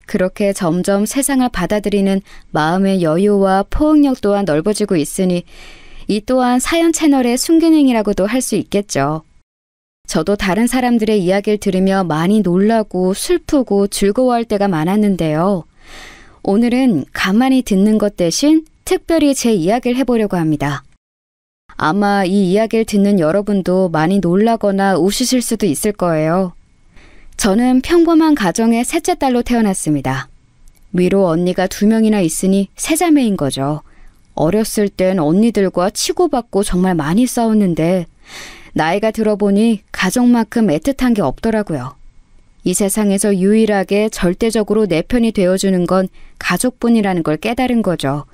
그렇게 점점 세상을 받아들이는 마음의 여유와 포용력 또한 넓어지고 있으니 이 또한 사연 채널의 순기능이라고도 할 수 있겠죠. 저도 다른 사람들의 이야기를 들으며 많이 놀라고 슬프고 즐거워할 때가 많았는데요. 오늘은 가만히 듣는 것 대신 특별히 제 이야기를 해보려고 합니다. 아마 이 이야기를 듣는 여러분도 많이 놀라거나 우시실 수도 있을 거예요. 저는 평범한 가정의 셋째 딸로 태어났습니다. 위로 언니가 2명이나 있으니 세자매인 거죠. 어렸을 땐 언니들과 치고받고 정말 많이 싸웠는데 나이가 들어보니 가족만큼 애틋한 게 없더라고요. 이 세상에서 유일하게 절대적으로 내 편이 되어주는 건 가족뿐이라는 걸 깨달은 거죠.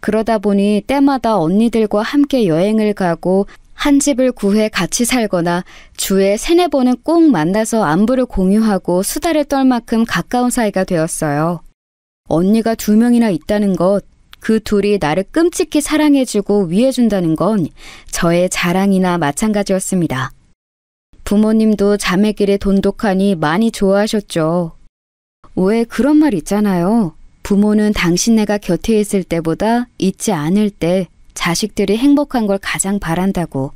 그러다 보니 때마다 언니들과 함께 여행을 가고 한 집을 구해 같이 살거나 주에 3-4번은 꼭 만나서 안부를 공유하고 수다를 떨 만큼 가까운 사이가 되었어요. 언니가 2명이나 있다는 것, 그 둘이 나를 끔찍히 사랑해주고 위해준다는 건 저의 자랑이나 마찬가지였습니다. 부모님도 자매끼리 돈독하니 많이 좋아하셨죠. 왜 그런 말 있잖아요. 부모는 당신네가 곁에 있을 때보다 있지 않을 때 자식들이 행복한 걸 가장 바란다고.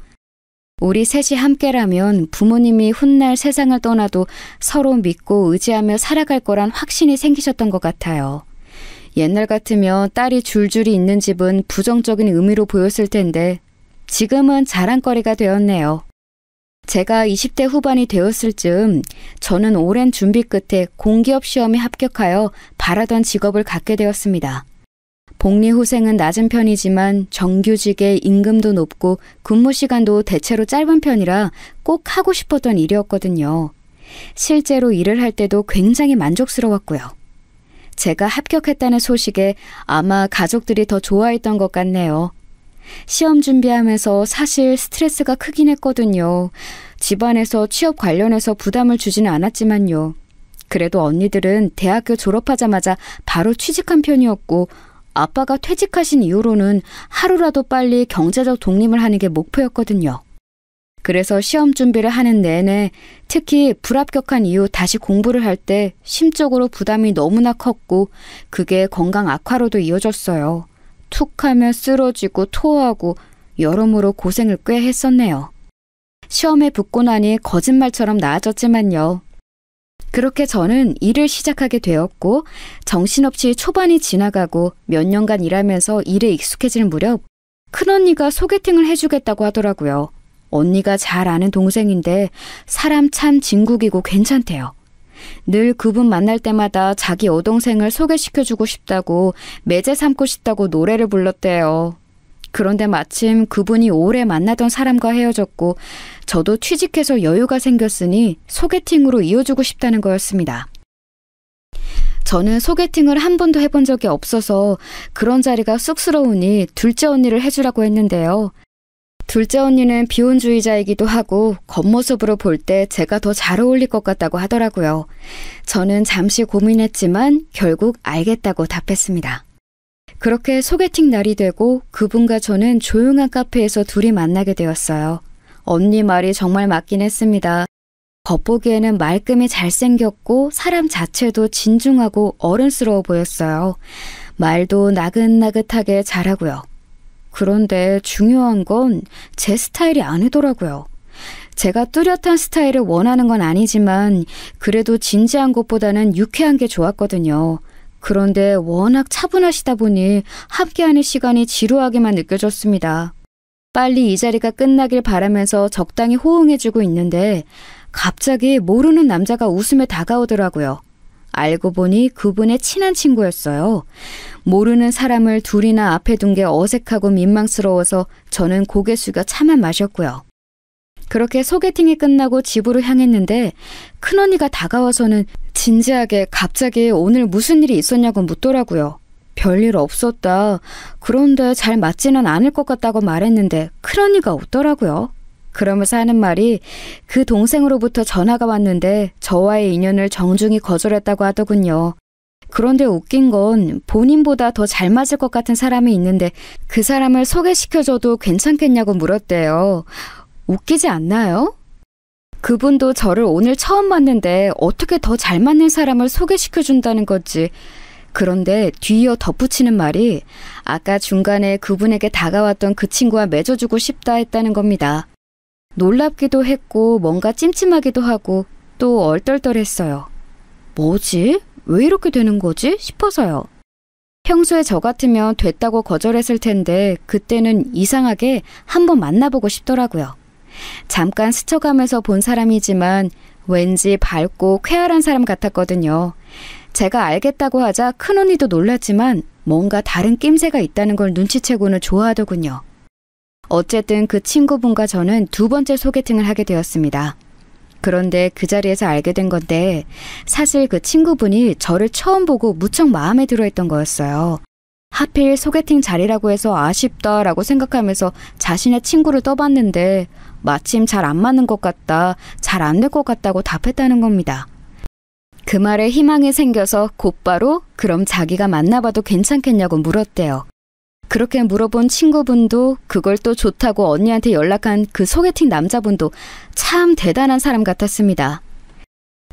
우리 셋이 함께라면 부모님이 훗날 세상을 떠나도 서로 믿고 의지하며 살아갈 거란 확신이 생기셨던 것 같아요. 옛날 같으면 딸이 줄줄이 있는 집은 부정적인 의미로 보였을 텐데 지금은 자랑거리가 되었네요. 제가 20대 후반이 되었을 즈음 저는 오랜 준비 끝에 공기업 시험에 합격하여 바라던 직업을 갖게 되었습니다. 복리후생은 낮은 편이지만 정규직에 임금도 높고 근무 시간도 대체로 짧은 편이라 꼭 하고 싶었던 일이었거든요. 실제로 일을 할 때도 굉장히 만족스러웠고요. 제가 합격했다는 소식에 아마 가족들이 더 좋아했던 것 같네요. 시험 준비하면서 사실 스트레스가 크긴 했거든요. 집안에서 취업 관련해서 부담을 주지는 않았지만요. 그래도 언니들은 대학교 졸업하자마자 바로 취직한 편이었고 아빠가 퇴직하신 이후로는 하루라도 빨리 경제적 독립을 하는 게 목표였거든요. 그래서 시험 준비를 하는 내내 특히 불합격한 이후 다시 공부를 할 때 심적으로 부담이 너무나 컸고 그게 건강 악화로도 이어졌어요. 툭하면 쓰러지고 토하고 여러모로 고생을 꽤 했었네요. 시험에 붙고 나니 거짓말처럼 나아졌지만요. 그렇게 저는 일을 시작하게 되었고 정신없이 초반이 지나가고 몇 년간 일하면서 일에 익숙해질 무렵 큰언니가 소개팅을 해주겠다고 하더라고요. 언니가 잘 아는 동생인데 사람 참 진국이고 괜찮대요. 늘 그분 만날 때마다 자기 여동생을 소개시켜주고 싶다고 매제 삼고 싶다고 노래를 불렀대요. 그런데 마침 그분이 오래 만나던 사람과 헤어졌고 저도 취직해서 여유가 생겼으니 소개팅으로 이어주고 싶다는 거였습니다. 저는 소개팅을 한 번도 해본 적이 없어서 그런 자리가 쑥스러우니 둘째 언니를 해주라고 했는데요. 둘째 언니는 비혼주의자이기도 하고 겉모습으로 볼 때 제가 더 잘 어울릴 것 같다고 하더라고요. 저는 잠시 고민했지만 결국 알겠다고 답했습니다. 그렇게 소개팅 날이 되고 그분과 저는 조용한 카페에서 둘이 만나게 되었어요. 언니 말이 정말 맞긴 했습니다. 겉보기에는 말끔히 잘생겼고 사람 자체도 진중하고 어른스러워 보였어요. 말도 나긋나긋하게 잘하고요. 그런데 중요한 건 제 스타일이 아니더라고요. 제가 뚜렷한 스타일을 원하는 건 아니지만 그래도 진지한 것보다는 유쾌한 게 좋았거든요. 그런데 워낙 차분하시다 보니 함께하는 시간이 지루하게만 느껴졌습니다. 빨리 이 자리가 끝나길 바라면서 적당히 호응해주고 있는데 갑자기 모르는 남자가 웃으며 다가오더라고요. 알고 보니 그분의 친한 친구였어요. 모르는 사람을 둘이나 앞에 둔 게 어색하고 민망스러워서 저는 고개 숙여 차만 마셨고요. 그렇게 소개팅이 끝나고 집으로 향했는데 큰언니가 다가와서는 진지하게 갑자기 오늘 무슨 일이 있었냐고 묻더라고요. 별일 없었다. 그런데 잘 맞지는 않을 것 같다고 말했는데 큰언니가 웃더라고요. 그러면서 하는 말이 그 동생으로부터 전화가 왔는데 저와의 인연을 정중히 거절했다고 하더군요. 그런데 웃긴 건 본인보다 더 잘 맞을 것 같은 사람이 있는데 그 사람을 소개시켜줘도 괜찮겠냐고 물었대요. 웃기지 않나요? 그분도 저를 오늘 처음 봤는데 어떻게 더 잘 맞는 사람을 소개시켜준다는 거지. 그런데 뒤이어 덧붙이는 말이 아까 중간에 그분에게 다가왔던 그 친구와 맺어주고 싶다 했다는 겁니다. 놀랍기도 했고 뭔가 찜찜하기도 하고 또 얼떨떨했어요. 뭐지? 왜 이렇게 되는 거지? 싶어서요. 평소에 저 같으면 됐다고 거절했을 텐데 그때는 이상하게 한번 만나보고 싶더라고요. 잠깐 스쳐가면서 본 사람이지만 왠지 밝고 쾌활한 사람 같았거든요. 제가 알겠다고 하자 큰언니도 놀랐지만 뭔가 다른 낌새가 있다는 걸 눈치채고는 좋아하더군요. 어쨌든 그 친구분과 저는 2번째 소개팅을 하게 되었습니다. 그런데 그 자리에서 알게 된 건데 사실 그 친구분이 저를 처음 보고 무척 마음에 들어했던 거였어요. 하필 소개팅 자리라고 해서 아쉽다라고 생각하면서 자신의 친구를 떠봤는데 마침 잘 안 맞는 것 같다, 잘 안 될 것 같다고 답했다는 겁니다. 그 말에 희망이 생겨서 곧바로 그럼 자기가 만나봐도 괜찮겠냐고 물었대요. 그렇게 물어본 친구분도 그걸 또 좋다고 언니한테 연락한 그 소개팅 남자분도 참 대단한 사람 같았습니다.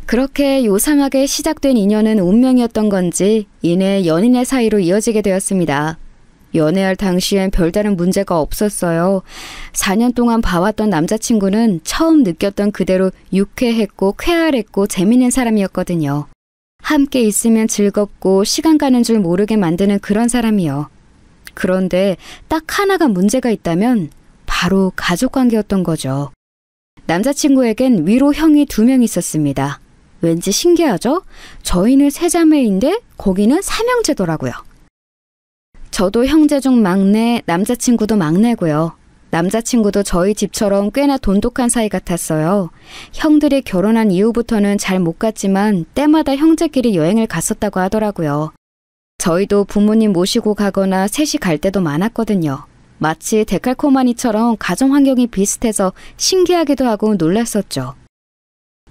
그렇게 요상하게 시작된 인연은 운명이었던 건지 이내 연인의 사이로 이어지게 되었습니다. 연애할 당시엔 별다른 문제가 없었어요. 4년 동안 봐왔던 남자친구는 처음 느꼈던 그대로 유쾌했고 쾌활했고 재미있는 사람이었거든요. 함께 있으면 즐겁고 시간 가는 줄 모르게 만드는 그런 사람이요. 그런데 딱 하나가 문제가 있다면 바로 가족관계였던 거죠. 남자친구에겐 위로 형이 2명 있었습니다. 왠지 신기하죠? 저희는 3자매인데 거기는 3형제더라고요. 저도 형제 중 막내, 남자친구도 막내고요. 남자친구도 저희 집처럼 꽤나 돈독한 사이 같았어요. 형들이 결혼한 이후부터는 잘 못 갔지만 때마다 형제끼리 여행을 갔었다고 하더라고요. 저희도 부모님 모시고 가거나 셋이 갈 때도 많았거든요. 마치 데칼코마니처럼 가정 환경이 비슷해서 신기하기도 하고 놀랐었죠.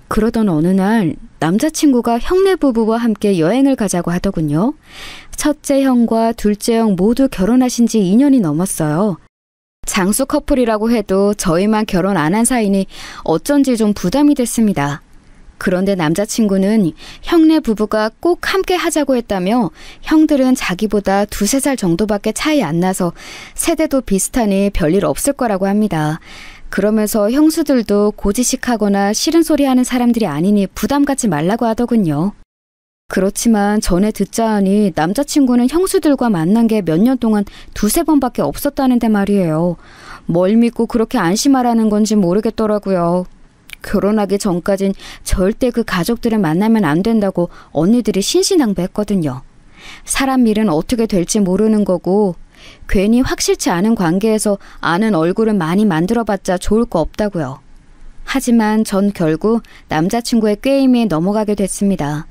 그러던 어느 날 남자친구가 형네 부부와 함께 여행을 가자고 하더군요. 첫째 형과 둘째 형 모두 결혼하신 지 2년이 넘었어요. 장수 커플이라고 해도 저희만 결혼 안 한 사이니 어쩐지 좀 부담이 됐습니다. 그런데 남자친구는 형네 부부가 꼭 함께 하자고 했다며 형들은 자기보다 2-3살 정도밖에 차이 안 나서 세대도 비슷하니 별일 없을 거라고 합니다. 그러면서 형수들도 고지식하거나 싫은 소리 하는 사람들이 아니니 부담 갖지 말라고 하더군요. 그렇지만 전에 듣자 하니 남자친구는 형수들과 만난 게 몇 년 동안 2-3번밖에 없었다는데 말이에요. 뭘 믿고 그렇게 안심하라는 건지 모르겠더라고요. 결혼하기 전까진 절대 그 가족들을 만나면 안 된다고 언니들이 신신당부했거든요. 사람 일은 어떻게 될지 모르는 거고 괜히 확실치 않은 관계에서 아는 얼굴을 많이 만들어봤자 좋을 거 없다고요. 하지만 전 결국 남자친구의 꾀임에 넘어가게 됐습니다.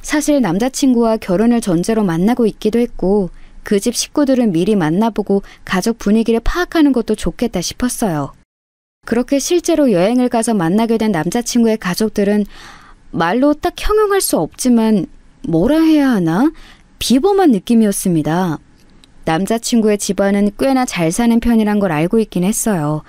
사실 남자친구와 결혼을 전제로 만나고 있기도 했고 그 집 식구들은 미리 만나보고 가족 분위기를 파악하는 것도 좋겠다 싶었어요. 그렇게 실제로 여행을 가서 만나게 된 남자친구의 가족들은 말로 딱 형용할 수 없지만 뭐라 해야 하나? 비범한 느낌이었습니다. 남자친구의 집안은 꽤나 잘 사는 편이란 걸 알고 있긴 했어요.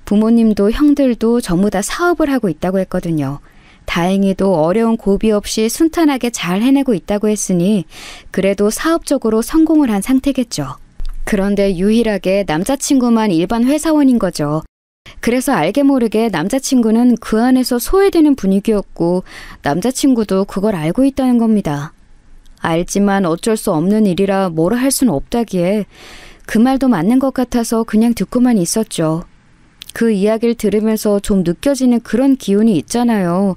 부모님도 형들도 전부 다 사업을 하고 있다고 했거든요. 다행히도 어려운 고비 없이 순탄하게 잘 해내고 있다고 했으니 그래도 사업적으로 성공을 한 상태겠죠. 그런데 유일하게 남자친구만 일반 회사원인 거죠. 그래서 알게 모르게 남자친구는 그 안에서 소외되는 분위기였고 남자친구도 그걸 알고 있다는 겁니다. 알지만 어쩔 수 없는 일이라 뭐라 할 수는 없다기에 그 말도 맞는 것 같아서 그냥 듣고만 있었죠. 그 이야기를 들으면서 좀 느껴지는 그런 기운이 있잖아요.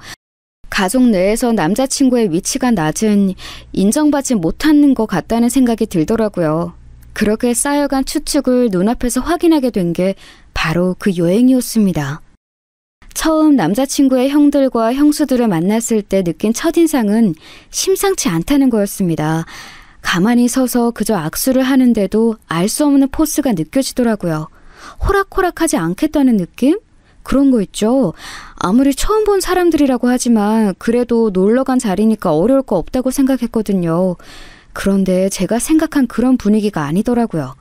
가족 내에서 남자친구의 위치가 낮은, 인정받지 못하는 것 같다는 생각이 들더라고요. 그렇게 쌓여간 추측을 눈앞에서 확인하게 된 게 바로 그 여행이었습니다. 처음 남자친구의 형들과 형수들을 만났을 때 느낀 첫인상은 심상치 않다는 거였습니다. 가만히 서서 그저 악수를 하는데도 알 수 없는 포스가 느껴지더라고요. 호락호락하지 않겠다는 느낌? 그런 거 있죠. 아무리 처음 본 사람들이라고 하지만 그래도 놀러간 자리니까 어려울 거 없다고 생각했거든요. 그런데 제가 생각한 그런 분위기가 아니더라고요.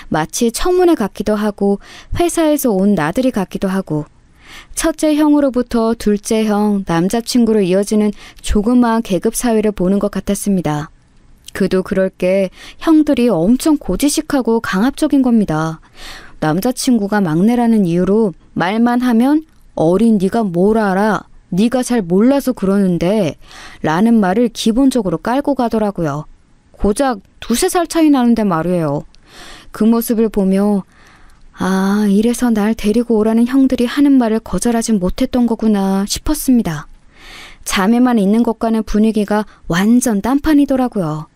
마치 청문회 같기도 하고 회사에서 온 나들이 같기도 하고 첫째 형으로부터 둘째 형, 남자친구로 이어지는 조그마한 계급 사회를 보는 것 같았습니다. 그도 그럴 게 형들이 엄청 고지식하고 강압적인 겁니다. 남자친구가 막내라는 이유로 말만 하면 어린 네가 뭘 알아? 네가 잘 몰라서 그러는데 라는 말을 기본적으로 깔고 가더라고요. 고작 2~3살 차이 나는데 말이에요. 그 모습을 보며 아, 이래서 날 데리고 오라는 형들이 하는 말을 거절하진 못했던 거구나 싶었습니다. 자매만 있는 것과는 분위기가 완전 딴판이더라고요.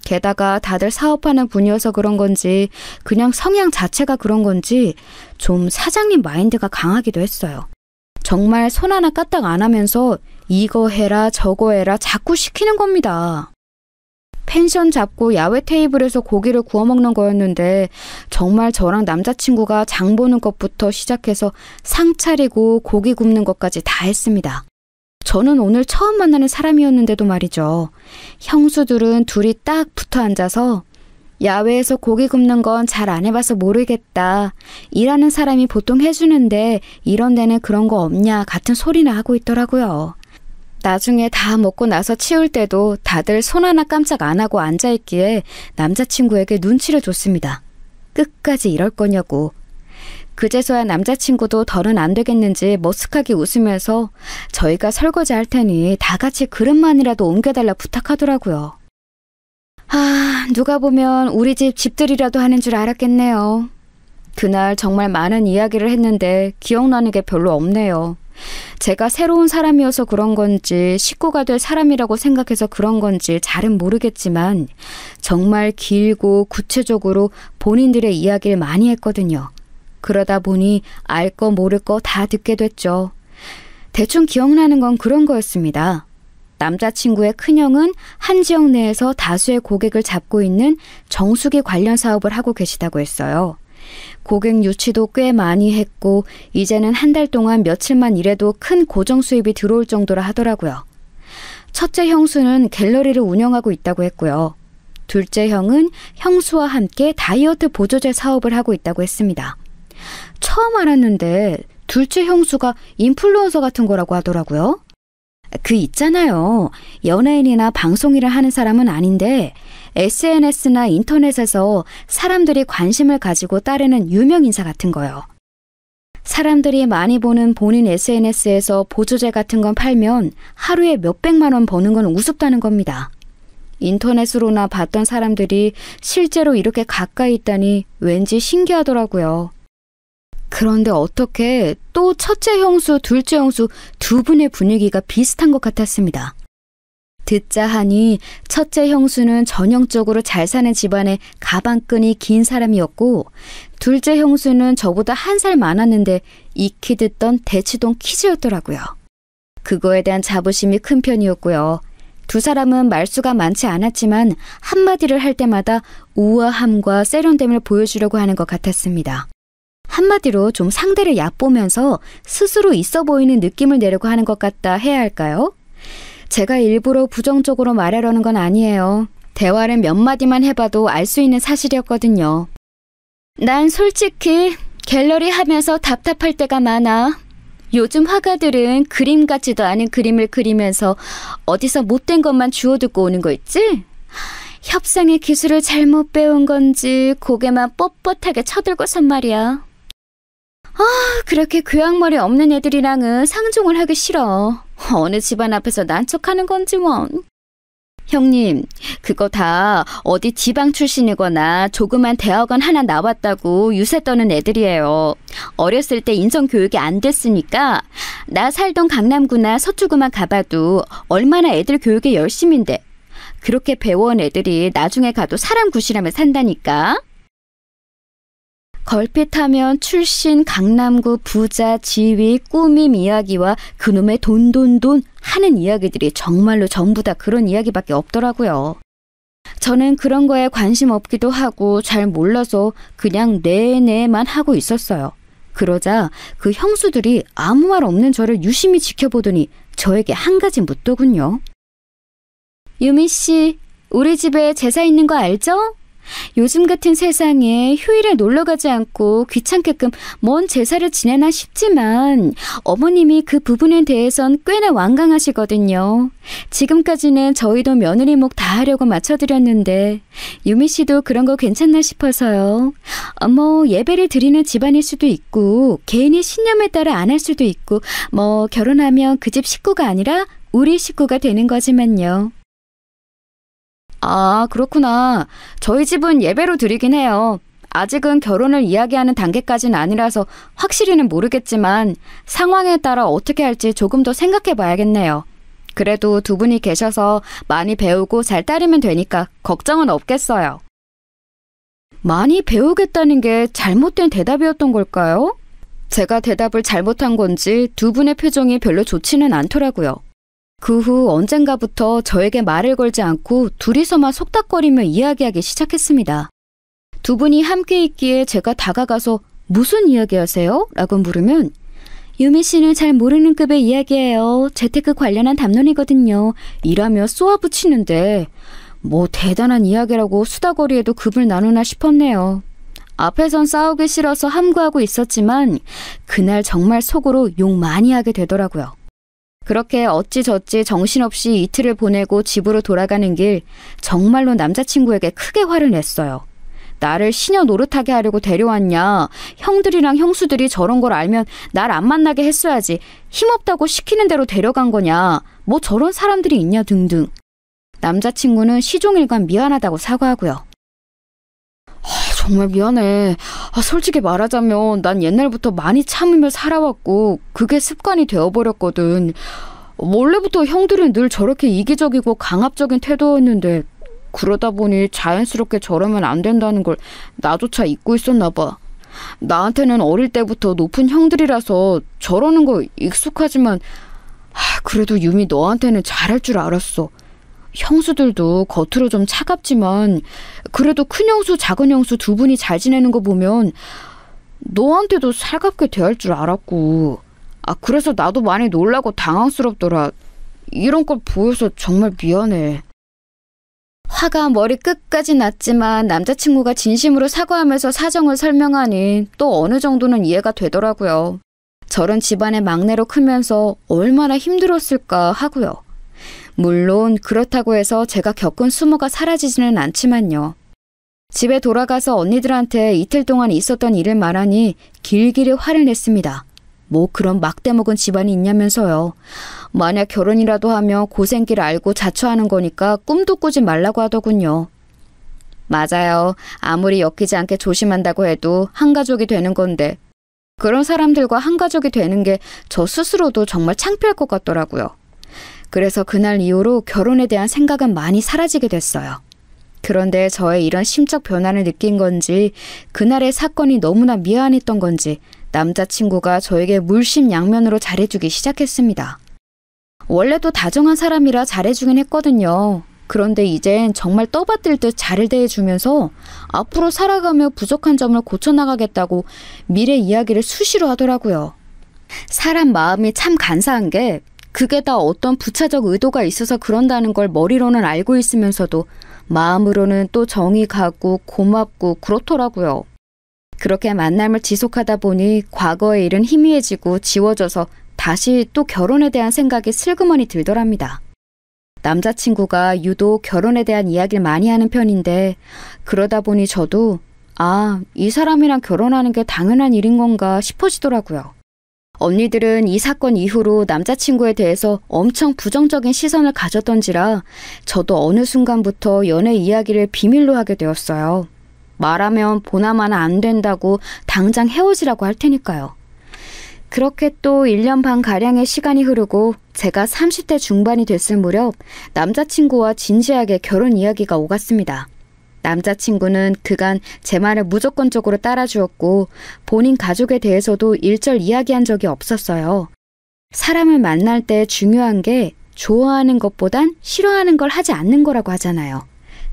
게다가 다들 사업하는 분이어서 그런 건지 그냥 성향 자체가 그런 건지 좀 사장님 마인드가 강하기도 했어요. 정말 손 하나 까딱 안 하면서 이거 해라 저거 해라 자꾸 시키는 겁니다. 펜션 잡고 야외 테이블에서 고기를 구워 먹는 거였는데 정말 저랑 남자친구가 장 보는 것부터 시작해서 상 차리고 고기 굽는 것까지 다 했습니다. 저는 오늘 처음 만나는 사람이었는데도 말이죠. 형수들은 둘이 딱 붙어 앉아서 야외에서 고기 굽는 건 잘 안 해봐서 모르겠다. 일하는 사람이 보통 해주는데 이런 데는 그런 거 없냐 같은 소리나 하고 있더라고요. 나중에 다 먹고 나서 치울 때도 다들 손 하나 깜짝 안 하고 앉아있기에 남자친구에게 눈치를 줬습니다. 끝까지 이럴 거냐고. 그제서야 남자친구도 덜은 안 되겠는지 머쓱하게 웃으면서 저희가 설거지 할 테니 다 같이 그릇만이라도 옮겨달라 부탁하더라고요. 아, 누가 보면 우리 집 집들이라도 하는 줄 알았겠네요. 그날 정말 많은 이야기를 했는데 기억나는 게 별로 없네요. 제가 새로운 사람이어서 그런 건지 식구가 될 사람이라고 생각해서 그런 건지 잘은 모르겠지만 정말 길고 구체적으로 본인들의 이야기를 많이 했거든요. 그러다 보니 알 거 모를 거 다 듣게 됐죠. 대충 기억나는 건 그런 거였습니다. 남자친구의 큰형은 한 지역 내에서 다수의 고객을 잡고 있는 정수기 관련 사업을 하고 계시다고 했어요. 고객 유치도 꽤 많이 했고 이제는 한 달 동안 며칠만 일해도 큰 고정 수입이 들어올 정도라 하더라고요. 첫째 형수는 갤러리를 운영하고 있다고 했고요. 둘째 형은 형수와 함께 다이어트 보조제 사업을 하고 있다고 했습니다. 처음 알았는데 둘째 형수가 인플루언서 같은 거라고 하더라고요. 그 있잖아요. 연예인이나 방송일을 하는 사람은 아닌데 SNS나 인터넷에서 사람들이 관심을 가지고 따르는 유명 인사 같은 거요. 사람들이 많이 보는 본인 SNS에서 보조제 같은 건 팔면 하루에 몇백만 원 버는 건 우습다는 겁니다. 인터넷으로나 봤던 사람들이 실제로 이렇게 가까이 있다니 왠지 신기하더라고요. 그런데 어떻게 또 첫째 형수, 둘째 형수 두 분의 분위기가 비슷한 것 같았습니다. 듣자 하니 첫째 형수는 전형적으로 잘 사는 집안의 가방끈이 긴 사람이었고 둘째 형수는 저보다 1살 많았는데 익히 듣던 대치동 키즈였더라고요. 그거에 대한 자부심이 큰 편이었고요. 두 사람은 말수가 많지 않았지만 한마디를 할 때마다 우아함과 세련됨을 보여주려고 하는 것 같았습니다. 한마디로 좀 상대를 얕보면서 스스로 있어 보이는 느낌을 내려고 하는 것 같다 해야 할까요? 제가 일부러 부정적으로 말하려는 건 아니에요. 대화를 몇 마디만 해봐도 알 수 있는 사실이었거든요. 난 솔직히 갤러리 하면서 답답할 때가 많아. 요즘 화가들은 그림 같지도 않은 그림을 그리면서 어디서 못된 것만 주워듣고 오는 거 있지? 협상의 기술을 잘못 배운 건지 고개만 뻣뻣하게 쳐들고선 말이야. 그렇게 교양머리 없는 애들이랑은 상종을 하기 싫어. 어느 집안 앞에서 난척하는 건지 원. 형님, 그거 다 어디 지방 출신이거나 조그만 대학원 하나 나왔다고 유세 떠는 애들이에요. 어렸을 때 인성교육이 안 됐으니까 나 살던 강남구나 서초구만 가봐도 얼마나 애들 교육에 열심인데 그렇게 배워온 애들이 나중에 가도 사람 구실하며 산다니까. 걸핏하면 출신 강남구 부자 지위 꾸밈 이야기와 그놈의 돈 하는 이야기들이 정말로 전부 다 그런 이야기밖에 없더라고요. 저는 그런 거에 관심 없기도 하고 잘 몰라서 그냥 네네만 하고 있었어요. 그러자 그 형수들이 아무 말 없는 저를 유심히 지켜보더니 저에게 한 가지 묻더군요. 유미 씨, 우리 집에 제사 있는 거 알죠? 요즘 같은 세상에 휴일에 놀러 가지 않고 귀찮게끔 뭔 제사를 지내나 싶지만 어머님이 그 부분에 대해선 꽤나 완강하시거든요. 지금까지는 저희도 며느리 목 다 하려고 맞춰드렸는데 유미 씨도 그런 거 괜찮나 싶어서요. 뭐 예배를 드리는 집안일 수도 있고 개인의 신념에 따라 안 할 수도 있고 뭐 결혼하면 그 집 식구가 아니라 우리 식구가 되는 거지만요. 아, 그렇구나. 저희 집은 예배로 드리긴 해요. 아직은 결혼을 이야기하는 단계까지는 아니라서 확실히는 모르겠지만 상황에 따라 어떻게 할지 조금 더 생각해 봐야겠네요. 그래도 두 분이 계셔서 많이 배우고 잘 따르면 되니까 걱정은 없겠어요. 많이 배우겠다는 게 잘못된 대답이었던 걸까요? 제가 대답을 잘못한 건지 두 분의 표정이 별로 좋지는 않더라고요. 그 후 언젠가부터 저에게 말을 걸지 않고 둘이서만 속닥거리며 이야기하기 시작했습니다. 두 분이 함께 있기에 제가 다가가서 무슨 이야기하세요? 라고 물으면 유미 씨는 잘 모르는 급의 이야기예요. 재테크 관련한 담론이거든요. 이라며 쏘아붙이는데 뭐 대단한 이야기라고 수다거리에도 급을 나누나 싶었네요. 앞에선 싸우기 싫어서 함구하고 있었지만 그날 정말 속으로 욕 많이 하게 되더라고요. 그렇게 어찌저찌 정신없이 이틀을 보내고 집으로 돌아가는 길 정말로 남자친구에게 크게 화를 냈어요. 나를 시녀 노릇하게 하려고 데려왔냐. 형들이랑 형수들이 저런 걸 알면 날 안 만나게 했어야지. 힘없다고 시키는 대로 데려간 거냐. 뭐 저런 사람들이 있냐 등등. 남자친구는 시종일관 미안하다고 사과하고요. 정말 미안해. 솔직히 말하자면 난 옛날부터 많이 참으며 살아왔고 그게 습관이 되어버렸거든. 원래부터 형들은 늘 저렇게 이기적이고 강압적인 태도였는데 그러다 보니 자연스럽게 저러면 안 된다는 걸 나조차 잊고 있었나 봐. 나한테는 어릴 때부터 높은 형들이라서 저러는 거 익숙하지만 그래도 유미 너한테는 잘할 줄 알았어. 형수들도 겉으로 좀 차갑지만 그래도 큰 형수 작은 형수 두 분이 잘 지내는 거 보면 너한테도 살갑게 대할 줄 알았고 그래서 나도 많이 놀라고 당황스럽더라. 이런 걸 보여서 정말 미안해. 화가 머리 끝까지 났지만 남자친구가 진심으로 사과하면서 사정을 설명하니 또 어느 정도는 이해가 되더라고요. 저런 집안의 막내로 크면서 얼마나 힘들었을까 하고요. 물론 그렇다고 해서 제가 겪은 수모가 사라지지는 않지만요. 집에 돌아가서 언니들한테 이틀 동안 있었던 일을 말하니 길길이 화를 냈습니다. 뭐 그런 막대먹은 집안이 있냐면서요. 만약 결혼이라도 하면 고생길 알고 자처하는 거니까 꿈도 꾸지 말라고 하더군요. 맞아요. 아무리 엮이지 않게 조심한다고 해도 한 가족이 되는 건데 그런 사람들과 한 가족이 되는 게 저 스스로도 정말 창피할 것 같더라고요. 그래서 그날 이후로 결혼에 대한 생각은 많이 사라지게 됐어요. 그런데 저의 이런 심적 변화를 느낀 건지 그날의 사건이 너무나 미안했던 건지 남자친구가 저에게 물심양면으로 잘해주기 시작했습니다. 원래도 다정한 사람이라 잘해주긴 했거든요. 그런데 이젠 정말 떠받들 듯 잘 대해주면서 앞으로 살아가며 부족한 점을 고쳐나가겠다고 미래 이야기를 수시로 하더라고요. 사람 마음이 참 간사한 게 그게 다 어떤 부차적 의도가 있어서 그런다는 걸 머리로는 알고 있으면서도 마음으로는 또 정이 가고 고맙고 그렇더라고요. 그렇게 만남을 지속하다 보니 과거의 일은 희미해지고 지워져서 다시 또 결혼에 대한 생각이 슬그머니 들더랍니다. 남자친구가 유독 결혼에 대한 이야기를 많이 하는 편인데 그러다 보니 저도 이 사람이랑 결혼하는 게 당연한 일인 건가 싶어지더라고요. 언니들은 이 사건 이후로 남자친구에 대해서 엄청 부정적인 시선을 가졌던지라 저도 어느 순간부터 연애 이야기를 비밀로 하게 되었어요. 말하면 보나마나 안 된다고 당장 헤어지라고 할 테니까요. 그렇게 또 1년 반가량의 시간이 흐르고 제가 30대 중반이 됐을 무렵 남자친구와 진지하게 결혼 이야기가 오갔습니다. 남자친구는 그간 제 말을 무조건적으로 따라주었고 본인 가족에 대해서도 일절 이야기한 적이 없었어요. 사람을 만날 때 중요한 게 좋아하는 것보단 싫어하는 걸 하지 않는 거라고 하잖아요.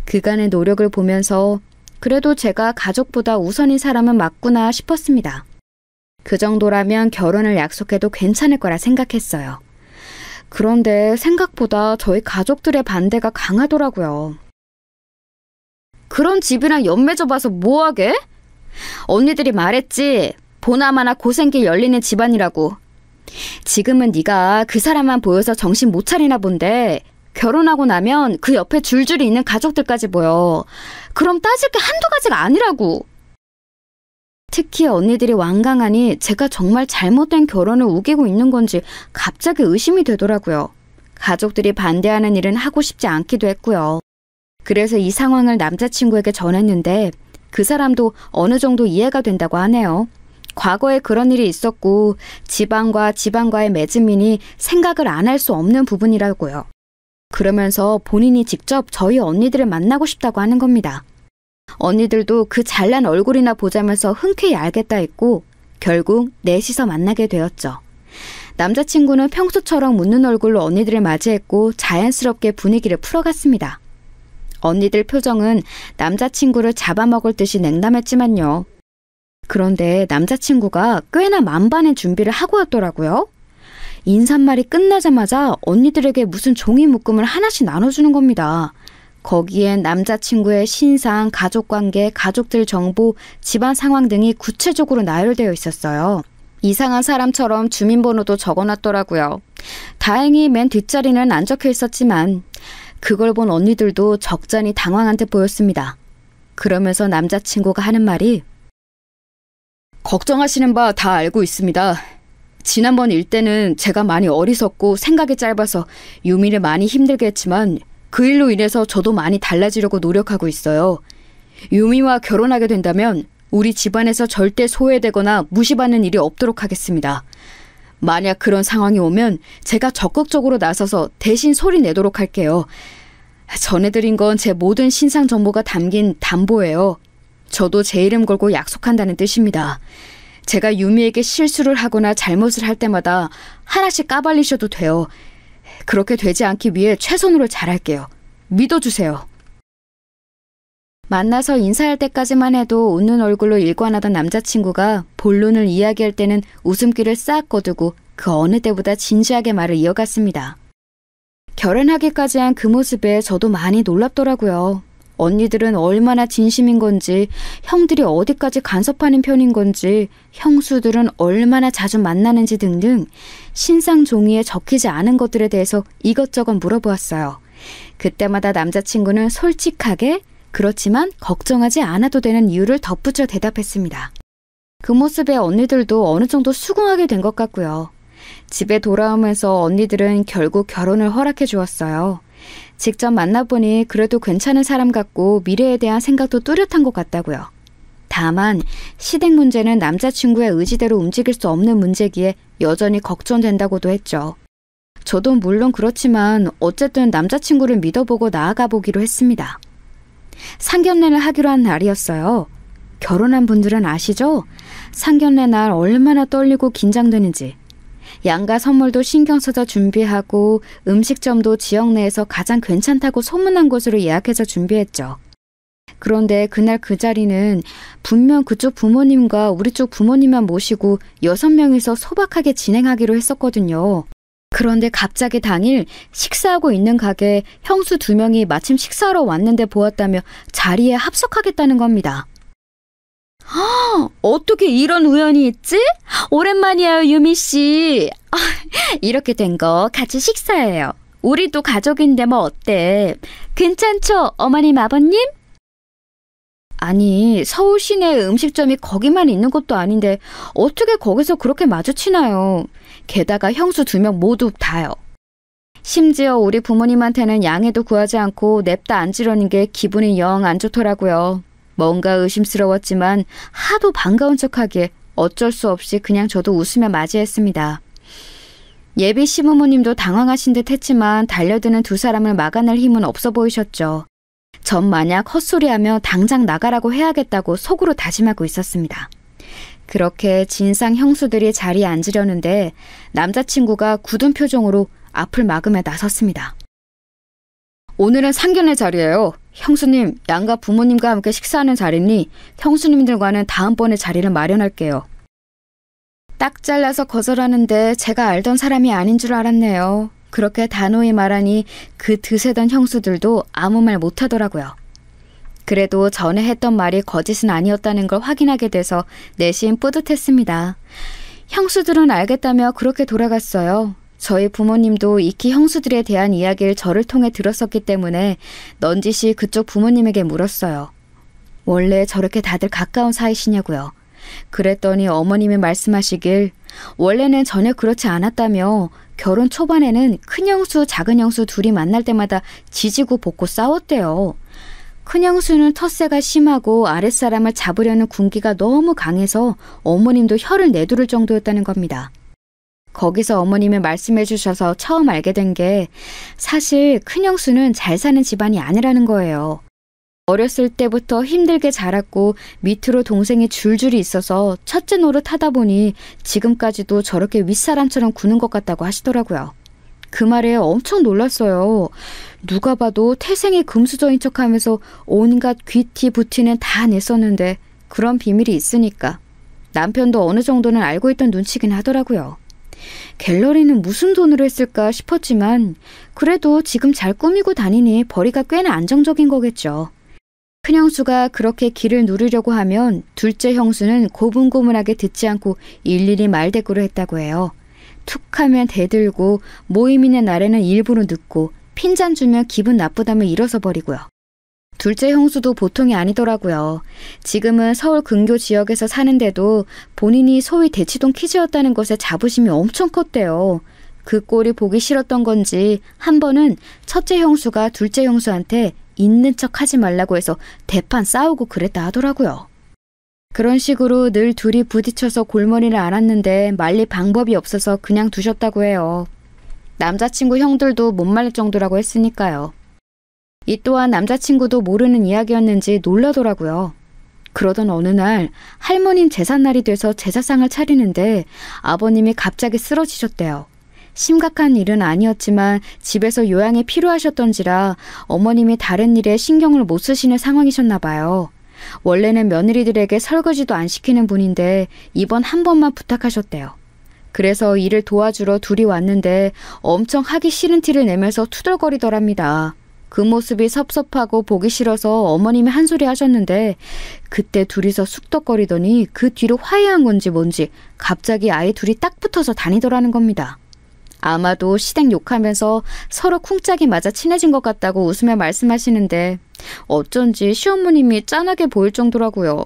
그간의 노력을 보면서 그래도 제가 가족보다 우선인 사람은 맞구나 싶었습니다. 그 정도라면 결혼을 약속해도 괜찮을 거라 생각했어요. 그런데 생각보다 저희 가족들의 반대가 강하더라고요. 그런 집이랑 연맺어 봐서 뭐하게? 언니들이 말했지. 보나마나 고생길 열리는 집안이라고. 지금은 네가 그 사람만 보여서 정신 못 차리나 본데 결혼하고 나면 그 옆에 줄줄이 있는 가족들까지 보여. 그럼 따질 게 한두 가지가 아니라고. 특히 언니들이 완강하니 제가 정말 잘못된 결혼을 우기고 있는 건지 갑자기 의심이 되더라고요. 가족들이 반대하는 일은 하고 싶지 않기도 했고요. 그래서 이 상황을 남자친구에게 전했는데 그 사람도 어느 정도 이해가 된다고 하네요. 과거에 그런 일이 있었고 집안과 집안과의 맺음이니 생각을 안 할 수 없는 부분이라고요. 그러면서 본인이 직접 저희 언니들을 만나고 싶다고 하는 겁니다. 언니들도 그 잘난 얼굴이나 보자면서 흔쾌히 알겠다 했고 결국 넷이서 만나게 되었죠. 남자친구는 평소처럼 웃는 얼굴로 언니들을 맞이했고 자연스럽게 분위기를 풀어갔습니다. 언니들 표정은 남자친구를 잡아먹을 듯이 냉담했지만요. 그런데 남자친구가 꽤나 만반의 준비를 하고 왔더라고요. 인사말이 끝나자마자 언니들에게 무슨 종이 묶음을 하나씩 나눠주는 겁니다. 거기엔 남자친구의 신상, 가족관계, 가족들 정보, 집안 상황 등이 구체적으로 나열되어 있었어요. 이상한 사람처럼 주민번호도 적어놨더라고요. 다행히 맨 뒷자리는 안 적혀 있었지만 그걸 본 언니들도 적잖이 당황한 듯 보였습니다. 그러면서 남자친구가 하는 말이 걱정하시는 바 다 알고 있습니다. 지난번 일 때는 제가 많이 어리석고 생각이 짧아서 유미를 많이 힘들게 했지만 그 일로 인해서 저도 많이 달라지려고 노력하고 있어요. 유미와 결혼하게 된다면 우리 집안에서 절대 소외되거나 무시받는 일이 없도록 하겠습니다. 만약 그런 상황이 오면 제가 적극적으로 나서서 대신 소리 내도록 할게요. 전해드린 건 제 모든 신상 정보가 담긴 담보예요. 저도 제 이름 걸고 약속한다는 뜻입니다. 제가 유미에게 실수를 하거나 잘못을 할 때마다 하나씩 까발리셔도 돼요. 그렇게 되지 않기 위해 최선으로 잘할게요. 믿어주세요. 만나서 인사할 때까지만 해도 웃는 얼굴로 일관하던 남자친구가 본론을 이야기할 때는 웃음기를 싹 거두고 그 어느 때보다 진지하게 말을 이어갔습니다. 결혼하기까지 한 그 모습에 저도 많이 놀랍더라고요. 언니들은 얼마나 진심인 건지, 형들이 어디까지 간섭하는 편인 건지, 형수들은 얼마나 자주 만나는지 등등 신상 종이에 적히지 않은 것들에 대해서 이것저것 물어보았어요. 그때마다 남자친구는 솔직하게 그렇지만 걱정하지 않아도 되는 이유를 덧붙여 대답했습니다. 그 모습에 언니들도 어느 정도 수긍하게 된 것 같고요. 집에 돌아오면서 언니들은 결국 결혼을 허락해 주었어요. 직접 만나보니 그래도 괜찮은 사람 같고 미래에 대한 생각도 뚜렷한 것 같다고요. 다만 시댁 문제는 남자친구의 의지대로 움직일 수 없는 문제기에 여전히 걱정된다고도 했죠. 저도 물론 그렇지만 어쨌든 남자친구를 믿어보고 나아가 보기로 했습니다. 상견례를 하기로 한 날이었어요. 결혼한 분들은 아시죠? 상견례 날 얼마나 떨리고 긴장되는지. 양가 선물도 신경 써서 준비하고 음식점도 지역 내에서 가장 괜찮다고 소문난 곳으로 예약해서 준비했죠. 그런데 그날 그 자리는 분명 그쪽 부모님과 우리 쪽 부모님만 모시고 6명이서 소박하게 진행하기로 했었거든요. 그런데 갑자기 당일 식사하고 있는 가게에 형수 2명이 마침 식사하러 왔는데 보았다며 자리에 합석하겠다는 겁니다. 어떻게 이런 우연이 있지? 오랜만이에요, 유미씨. 이렇게 된 거 같이 식사해요. 우리도 가족인데 뭐 어때? 괜찮죠, 어머님, 아버님? 아니, 서울 시내 음식점이 거기만 있는 것도 아닌데 어떻게 거기서 그렇게 마주치나요? 게다가 형수 2명 모두 다요. 심지어 우리 부모님한테는 양해도 구하지 않고 냅다 앉으려는 게 기분이 영 안 좋더라고요. 뭔가 의심스러웠지만 하도 반가운 척하기에 어쩔 수 없이 그냥 저도 웃으며 맞이했습니다. 예비 시부모님도 당황하신 듯 했지만 달려드는 2 사람을 막아낼 힘은 없어 보이셨죠. 전 만약 헛소리하며 당장 나가라고 해야겠다고 속으로 다짐하고 있었습니다. 그렇게 진상 형수들이 자리에 앉으려는데 남자친구가 굳은 표정으로 앞을 막으며 나섰습니다. 오늘은 상견례 자리예요. 형수님, 양가 부모님과 함께 식사하는 자리니 형수님들과는 다음번에 자리를 마련할게요. 딱 잘라서 거절하는데 제가 알던 사람이 아닌 줄 알았네요. 그렇게 단호히 말하니 그 드세던 형수들도 아무 말 못하더라고요. 그래도 전에 했던 말이 거짓은 아니었다는 걸 확인하게 돼서 내심 뿌듯했습니다. 형수들은 알겠다며 그렇게 돌아갔어요. 저희 부모님도 익히 형수들에 대한 이야기를 저를 통해 들었었기 때문에 넌지시 그쪽 부모님에게 물었어요. 원래 저렇게 다들 가까운 사이시냐고요. 그랬더니 어머님이 말씀하시길 원래는 전혀 그렇지 않았다며 결혼 초반에는 큰 형수, 작은 형수 둘이 만날 때마다 지지고 볶고 싸웠대요. 큰 형수는 텃세가 심하고 아랫사람을 잡으려는 군기가 너무 강해서 어머님도 혀를 내두를 정도였다는 겁니다. 거기서 어머님이 말씀해 주셔서 처음 알게 된 게 사실 큰 형수는 잘 사는 집안이 아니라는 거예요. 어렸을 때부터 힘들게 자랐고 밑으로 동생이 줄줄이 있어서 첫째 노릇 하다 보니 지금까지도 저렇게 윗사람처럼 구는 것 같다고 하시더라고요. 그 말에 엄청 놀랐어요. 누가 봐도 태생이 금수저인 척하면서 온갖 귀티 부티는 다 냈었는데 그런 비밀이 있으니까 남편도 어느 정도는 알고 있던 눈치긴 하더라고요. 갤러리는 무슨 돈으로 했을까 싶었지만 그래도 지금 잘 꾸미고 다니니 벌이가 꽤나 안정적인 거겠죠. 큰 형수가 그렇게 기를 누리려고 하면 둘째 형수는 고분고분하게 듣지 않고 일일이 말대꾸를 했다고 해요. 툭 하면 대들고 모임 있는 날에는 일부러 늦고 핀잔 주면 기분 나쁘다며 일어서 버리고요. 둘째 형수도 보통이 아니더라고요. 지금은 서울 근교 지역에서 사는데도 본인이 소위 대치동 키즈였다는 것에 자부심이 엄청 컸대요. 그 꼴이 보기 싫었던 건지 한 번은 첫째 형수가 둘째 형수한테 있는 척 하지 말라고 해서 대판 싸우고 그랬다 하더라고요. 그런 식으로 늘 둘이 부딪혀서 골머리를 앓았는데 말릴 방법이 없어서 그냥 두셨다고 해요. 남자친구 형들도 못 말릴 정도라고 했으니까요. 이 또한 남자친구도 모르는 이야기였는지 놀라더라고요. 그러던 어느 날 할머님 제삿날이 돼서 제사상을 차리는데 아버님이 갑자기 쓰러지셨대요. 심각한 일은 아니었지만 집에서 요양이 필요하셨던지라 어머님이 다른 일에 신경을 못 쓰시는 상황이셨나 봐요. 원래는 며느리들에게 설거지도 안 시키는 분인데 이번 한 번만 부탁하셨대요. 그래서 일을 도와주러 둘이 왔는데 엄청 하기 싫은 티를 내면서 투덜거리더랍니다. 그 모습이 섭섭하고 보기 싫어서 어머님이 한 소리 하셨는데 그때 둘이서 쑥덕거리더니 그 뒤로 화해한 건지 뭔지 갑자기 아이 둘이 딱 붙어서 다니더라는 겁니다. 아마도 시댁 욕하면서 서로 쿵짝이 맞아 친해진 것 같다고 웃으며 말씀하시는데 어쩐지 시어머님이 짠하게 보일 정도라고요.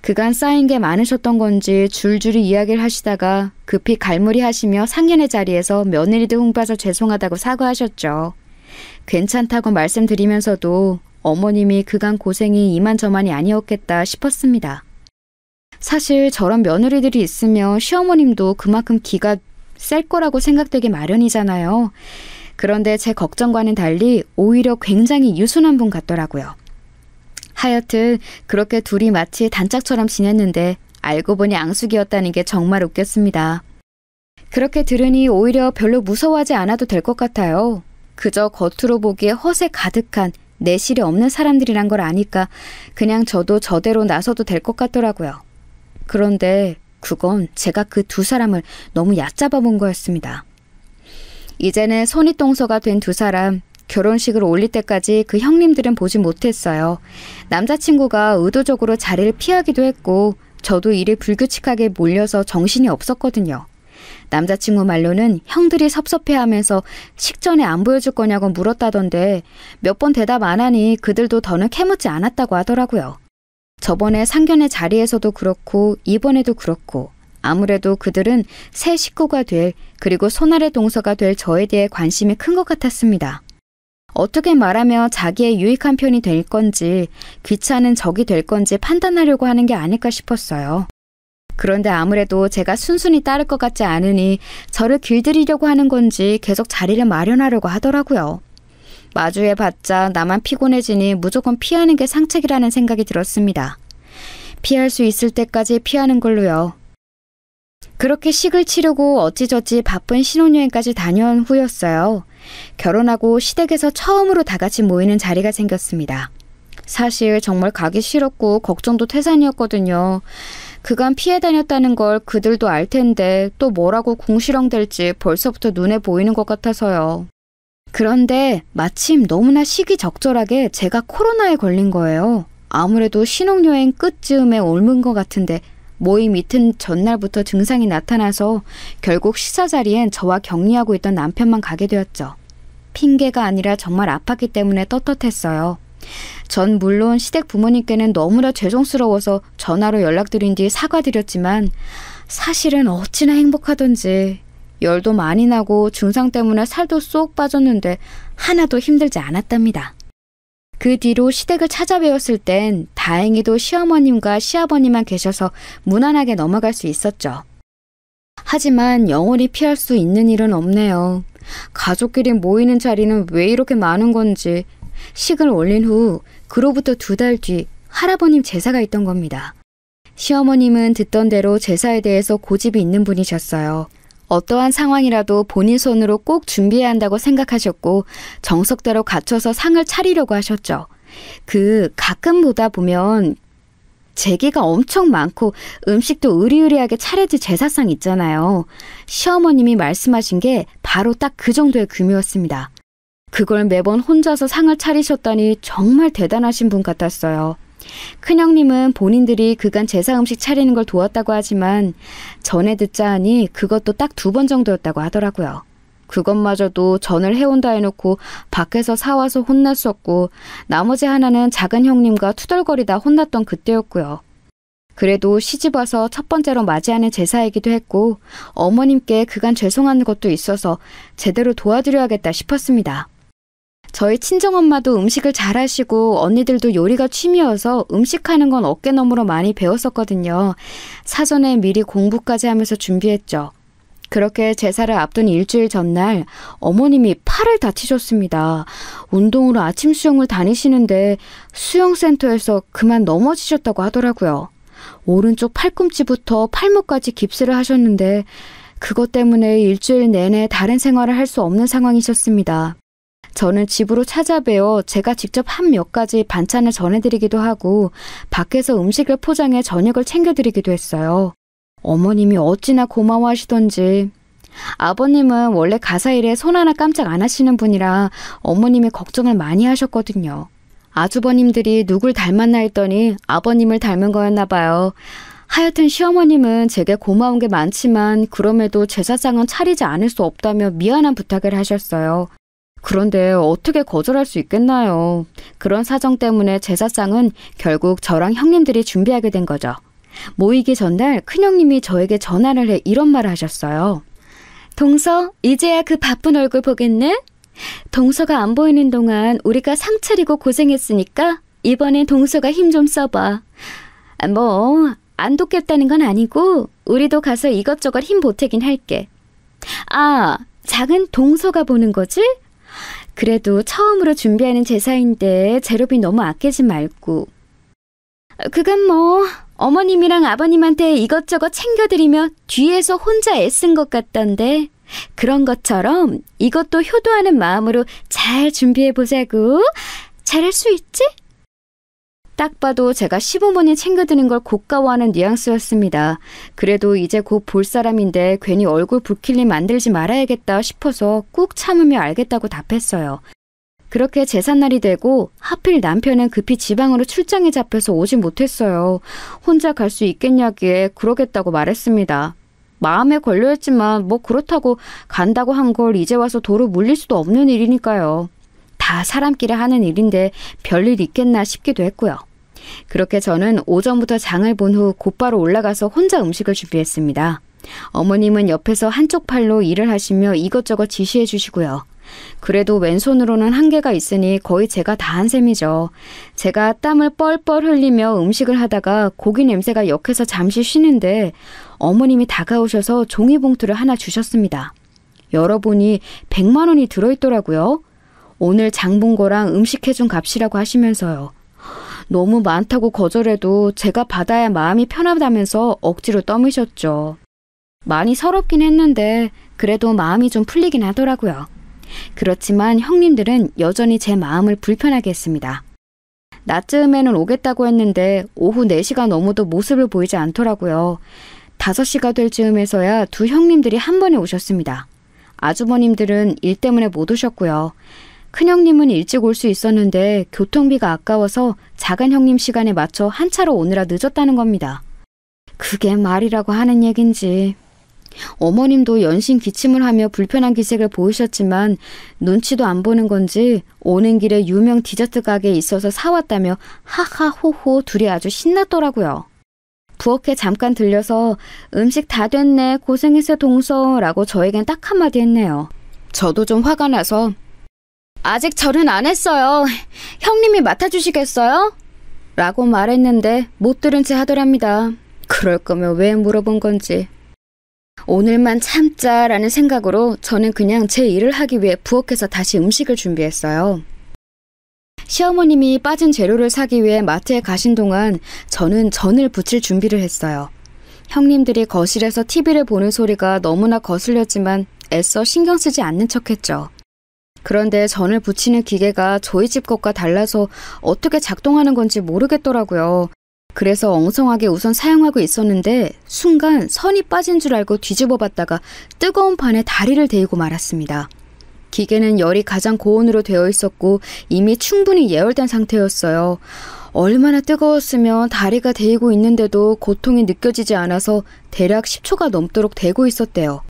그간 쌓인 게 많으셨던 건지 줄줄이 이야기를 하시다가 급히 갈무리 하시며 상견례 자리에서 며느리들 흉봐서 죄송하다고 사과하셨죠. 괜찮다고 말씀드리면서도 어머님이 그간 고생이 이만저만이 아니었겠다 싶었습니다. 사실 저런 며느리들이 있으면 시어머님도 그만큼 기가 셀 거라고 생각되기 마련이잖아요. 그런데 제 걱정과는 달리 오히려 굉장히 유순한 분 같더라고요. 하여튼 그렇게 둘이 마치 단짝처럼 지냈는데 알고 보니 앙숙이었다는 게 정말 웃겼습니다. 그렇게 들으니 오히려 별로 무서워하지 않아도 될 것 같아요. 그저 겉으로 보기에 허세 가득한 내실이 없는 사람들이란 걸 아니까 그냥 저도 저대로 나서도 될 것 같더라고요. 그런데 그건 제가 그 두 사람을 너무 얕잡아 본 거였습니다. 이제는 손윗동서가 된 두 사람, 결혼식을 올릴 때까지 그 형님들은 보지 못했어요. 남자친구가 의도적으로 자리를 피하기도 했고 저도 일이 불규칙하게 몰려서 정신이 없었거든요. 남자친구 말로는 형들이 섭섭해하면서 식전에 안 보여줄 거냐고 물었다던데 몇 번 대답 안 하니 그들도 더는 캐묻지 않았다고 하더라고요. 저번에 상견례 자리에서도 그렇고 이번에도 그렇고 아무래도 그들은 새 식구가 될 그리고 손아래 동서가 될 저에 대해 관심이 큰 것 같았습니다. 어떻게 말하면 자기의 유익한 편이 될 건지 귀찮은 적이 될 건지 판단하려고 하는 게 아닐까 싶었어요. 그런데 아무래도 제가 순순히 따를 것 같지 않으니 저를 길들이려고 하는 건지 계속 자리를 마련하려고 하더라고요. 마주해봤자 나만 피곤해지니 무조건 피하는 게 상책이라는 생각이 들었습니다. 피할 수 있을 때까지 피하는 걸로요. 그렇게 식을 치르고 어찌저찌 바쁜 신혼여행까지 다녀온 후였어요. 결혼하고 시댁에서 처음으로 다 같이 모이는 자리가 생겼습니다. 사실 정말 가기 싫었고 걱정도 태산이었거든요. 그간 피해 다녔다는 걸 그들도 알 텐데 또 뭐라고 궁시렁댈지 벌써부터 눈에 보이는 것 같아서요. 그런데 마침 너무나 시기적절하게 제가 코로나에 걸린 거예요. 아무래도 신혼여행 끝즈음에 옮은 것 같은데 모임 이틀 전날부터 증상이 나타나서 결국 식사 자리엔 저와 격리하고 있던 남편만 가게 되었죠. 핑계가 아니라 정말 아팠기 때문에 떳떳했어요. 전 물론 시댁 부모님께는 너무나 죄송스러워서 전화로 연락드린 뒤 사과드렸지만 사실은 어찌나 행복하던지 열도 많이 나고 증상 때문에 살도 쏙 빠졌는데 하나도 힘들지 않았답니다. 그 뒤로 시댁을 찾아뵈었을 땐 다행히도 시어머님과 시아버님만 계셔서 무난하게 넘어갈 수 있었죠. 하지만 영원히 피할 수 있는 일은 없네요. 가족끼리 모이는 자리는 왜 이렇게 많은 건지. 식을 올린 후 그로부터 2달 뒤 할아버님 제사가 있던 겁니다. 시어머님은 듣던 대로 제사에 대해서 고집이 있는 분이셨어요. 어떠한 상황이라도 본인 손으로 꼭 준비해야 한다고 생각하셨고 정석대로 갖춰서 상을 차리려고 하셨죠. 가끔 보다 보면 제기가 엄청 많고 음식도 으리으리하게 차려질 제사상 있잖아요. 시어머님이 말씀하신 게 바로 딱 그 정도의 규모였습니다. 그걸 매번 혼자서 상을 차리셨다니 정말 대단하신 분 같았어요. 큰형님은 본인들이 그간 제사 음식 차리는 걸 도왔다고 하지만 전에 듣자 하니 그것도 딱 2번 정도였다고 하더라고요. 그것마저도 전을 해온다 해놓고 밖에서 사와서 혼났었고 나머지 하나는 작은 형님과 투덜거리다 혼났던 그때였고요. 그래도 시집와서 첫 번째로 맞이하는 제사이기도 했고 어머님께 그간 죄송한 것도 있어서 제대로 도와드려야겠다 싶었습니다. 저희 친정엄마도 음식을 잘하시고 언니들도 요리가 취미여서 음식하는 건 어깨너머로 많이 배웠었거든요. 사전에 미리 공부까지 하면서 준비했죠. 그렇게 제사를 앞둔 일주일 전날 어머님이 팔을 다치셨습니다. 운동으로 아침 수영을 다니시는데 수영센터에서 그만 넘어지셨다고 하더라고요. 오른쪽 팔꿈치부터 팔목까지 깁스를 하셨는데 그것 때문에 일주일 내내 다른 생활을 할 수 없는 상황이셨습니다. 저는 집으로 찾아뵈어 제가 직접 한 몇 가지 반찬을 전해드리기도 하고 밖에서 음식을 포장해 저녁을 챙겨드리기도 했어요. 어머님이 어찌나 고마워하시던지. 아버님은 원래 가사일에 손 하나 깜짝 안 하시는 분이라 어머님이 걱정을 많이 하셨거든요. 아주버님들이 누굴 닮았나 했더니 아버님을 닮은 거였나 봐요. 하여튼 시어머님은 제게 고마운 게 많지만 그럼에도 제사상은 차리지 않을 수 없다며 미안한 부탁을 하셨어요. 그런데 어떻게 거절할 수 있겠나요? 그런 사정 때문에 제사상은 결국 저랑 형님들이 준비하게 된 거죠. 모이기 전날 큰형님이 저에게 전화를 해 이런 말을 하셨어요. 동서, 이제야 그 바쁜 얼굴 보겠네? 동서가 안 보이는 동안 우리가 상 차리고 고생했으니까 이번엔 동서가 힘 좀 써봐. 뭐 안 돕겠다는 건 아니고 우리도 가서 이것저것 힘 보태긴 할게. 아, 작은 동서가 보는 거지? 그래도 처음으로 준비하는 제사인데 재료비 너무 아끼지 말고. 그건 뭐 어머님이랑 아버님한테 이것저것 챙겨드리며 뒤에서 혼자 애쓴 것 같던데 그런 것처럼 이것도 효도하는 마음으로 잘 준비해보자고. 잘할 수 있지? 딱 봐도 제가 시부모님 챙겨드는 걸 고가워하는 뉘앙스였습니다. 그래도 이제 곧 볼 사람인데 괜히 얼굴 붉힐 일 만들지 말아야겠다 싶어서 꾹 참으며 알겠다고 답했어요. 그렇게 제삿날이 되고 하필 남편은 급히 지방으로 출장에 잡혀서 오지 못했어요. 혼자 갈 수 있겠냐기에 그러겠다고 말했습니다. 마음에 걸려있지만 뭐 그렇다고 간다고 한 걸 이제 와서 도로 물릴 수도 없는 일이니까요. 다 사람끼리 하는 일인데 별일 있겠나 싶기도 했고요. 그렇게 저는 오전부터 장을 본 후 곧바로 올라가서 혼자 음식을 준비했습니다. 어머님은 옆에서 한쪽 팔로 일을 하시며 이것저것 지시해 주시고요. 그래도 왼손으로는 한계가 있으니 거의 제가 다 한 셈이죠. 제가 땀을 뻘뻘 흘리며 음식을 하다가 고기 냄새가 역해서 잠시 쉬는데 어머님이 다가오셔서 종이봉투를 하나 주셨습니다. 열어보니 100만 원이 들어있더라고요. 오늘 장 본 거랑 음식 해준 값이라고 하시면서요. 너무 많다고 거절해도 제가 받아야 마음이 편하다면서 억지로 떠미셨죠. 많이 서럽긴 했는데 그래도 마음이 좀 풀리긴 하더라고요. 그렇지만 형님들은 여전히 제 마음을 불편하게 했습니다. 낮즈음에는 오겠다고 했는데 오후 4시가 넘어도 모습을 보이지 않더라고요. 5시가 될 즈음에서야 두 형님들이 한 번에 오셨습니다. 아주버님들은 일 때문에 못 오셨고요. 큰형님은 일찍 올 수 있었는데 교통비가 아까워서 작은 형님 시간에 맞춰 한 차로 오느라 늦었다는 겁니다. 그게 말이라고 하는 얘긴지. 어머님도 연신 기침을 하며 불편한 기색을 보이셨지만 눈치도 안 보는 건지 오는 길에 유명 디저트 가게에 있어서 사왔다며 하하호호 둘이 아주 신났더라고요. 부엌에 잠깐 들려서 음식 다 됐네 고생했어 동서라고 저에겐 딱 한마디 했네요. 저도 좀 화가 나서 아직 절은 안 했어요. 형님이 맡아주시겠어요? 라고 말했는데 못 들은 채 하더랍니다. 그럴 거면 왜 물어본 건지. 오늘만 참자라는 생각으로 저는 그냥 제 일을 하기 위해 부엌에서 다시 음식을 준비했어요. 시어머님이 빠진 재료를 사기 위해 마트에 가신 동안 저는 전을 부칠 준비를 했어요. 형님들이 거실에서 TV를 보는 소리가 너무나 거슬렸지만 애써 신경 쓰지 않는 척했죠. 그런데 전을 부치는 기계가 저희 집 것과 달라서 어떻게 작동하는 건지 모르겠더라고요. 그래서 엉성하게 우선 사용하고 있었는데 순간 선이 빠진 줄 알고 뒤집어 봤다가 뜨거운 판에 다리를 데이고 말았습니다. 기계는 열이 가장 고온으로 되어 있었고 이미 충분히 예열된 상태였어요. 얼마나 뜨거웠으면 다리가 데이고 있는데도 고통이 느껴지지 않아서 대략 10초가 넘도록 데고 있었대요.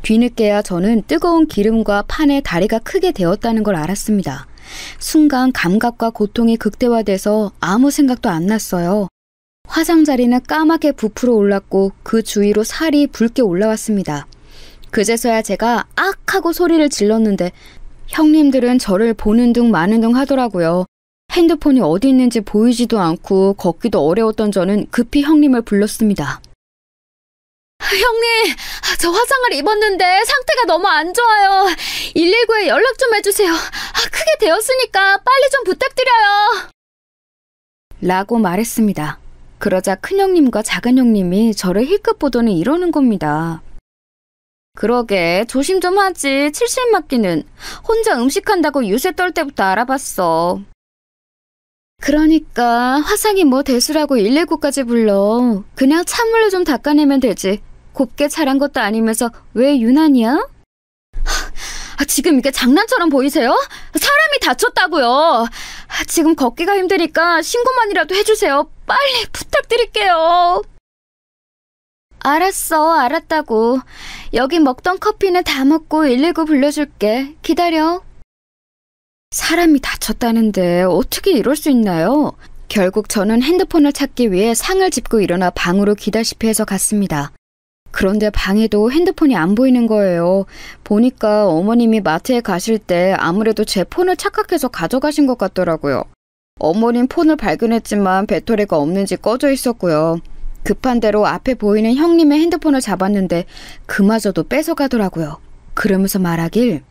뒤늦게야 저는 뜨거운 기름과 판에 다리가 크게 데었다는 걸 알았습니다. 순간 감각과 고통이 극대화돼서 아무 생각도 안 났어요. 화상자리는 까맣게 부풀어 올랐고 그 주위로 살이 붉게 올라왔습니다. 그제서야 제가 악 하고 소리를 질렀는데 형님들은 저를 보는 둥 마는 둥 하더라고요. 핸드폰이 어디 있는지 보이지도 않고 걷기도 어려웠던 저는 급히 형님을 불렀습니다. 형님, 저 화상을 입었는데 상태가 너무 안 좋아요. 119에 연락 좀 해주세요. 크게 되었으니까 빨리 좀 부탁드려요. 라고 말했습니다. 그러자 큰형님과 작은형님이 저를 힐끗 보더니 이러는 겁니다. 그러게 조심 좀 하지. 칠실 맞기는. 혼자 음식한다고 유세 떨 때부터 알아봤어. 그러니까 화상이 뭐 대수라고 119까지 불러. 그냥 찬물로 좀 닦아내면 되지. 곱게 자란 것도 아니면서 왜 유난이야? 지금 이게 장난처럼 보이세요? 사람이 다쳤다고요. 지금 걷기가 힘드니까 신고만이라도 해주세요. 빨리 부탁드릴게요. 알았어, 알았다고. 여기 먹던 커피는 다 먹고 119 불러줄게. 기다려. 사람이 다쳤다는데 어떻게 이럴 수 있나요? 결국 저는 핸드폰을 찾기 위해 상을 짚고 일어나 방으로 기다시피 해서 갔습니다. 그런데 방에도 핸드폰이 안 보이는 거예요. 보니까 어머님이 마트에 가실 때 아무래도 제 폰을 착각해서 가져가신 것 같더라고요. 어머님 폰을 발견했지만 배터리가 없는지 꺼져 있었고요. 급한 대로 앞에 보이는 형님의 핸드폰을 잡았는데 그마저도 뺏어가더라고요. 그러면서 말하길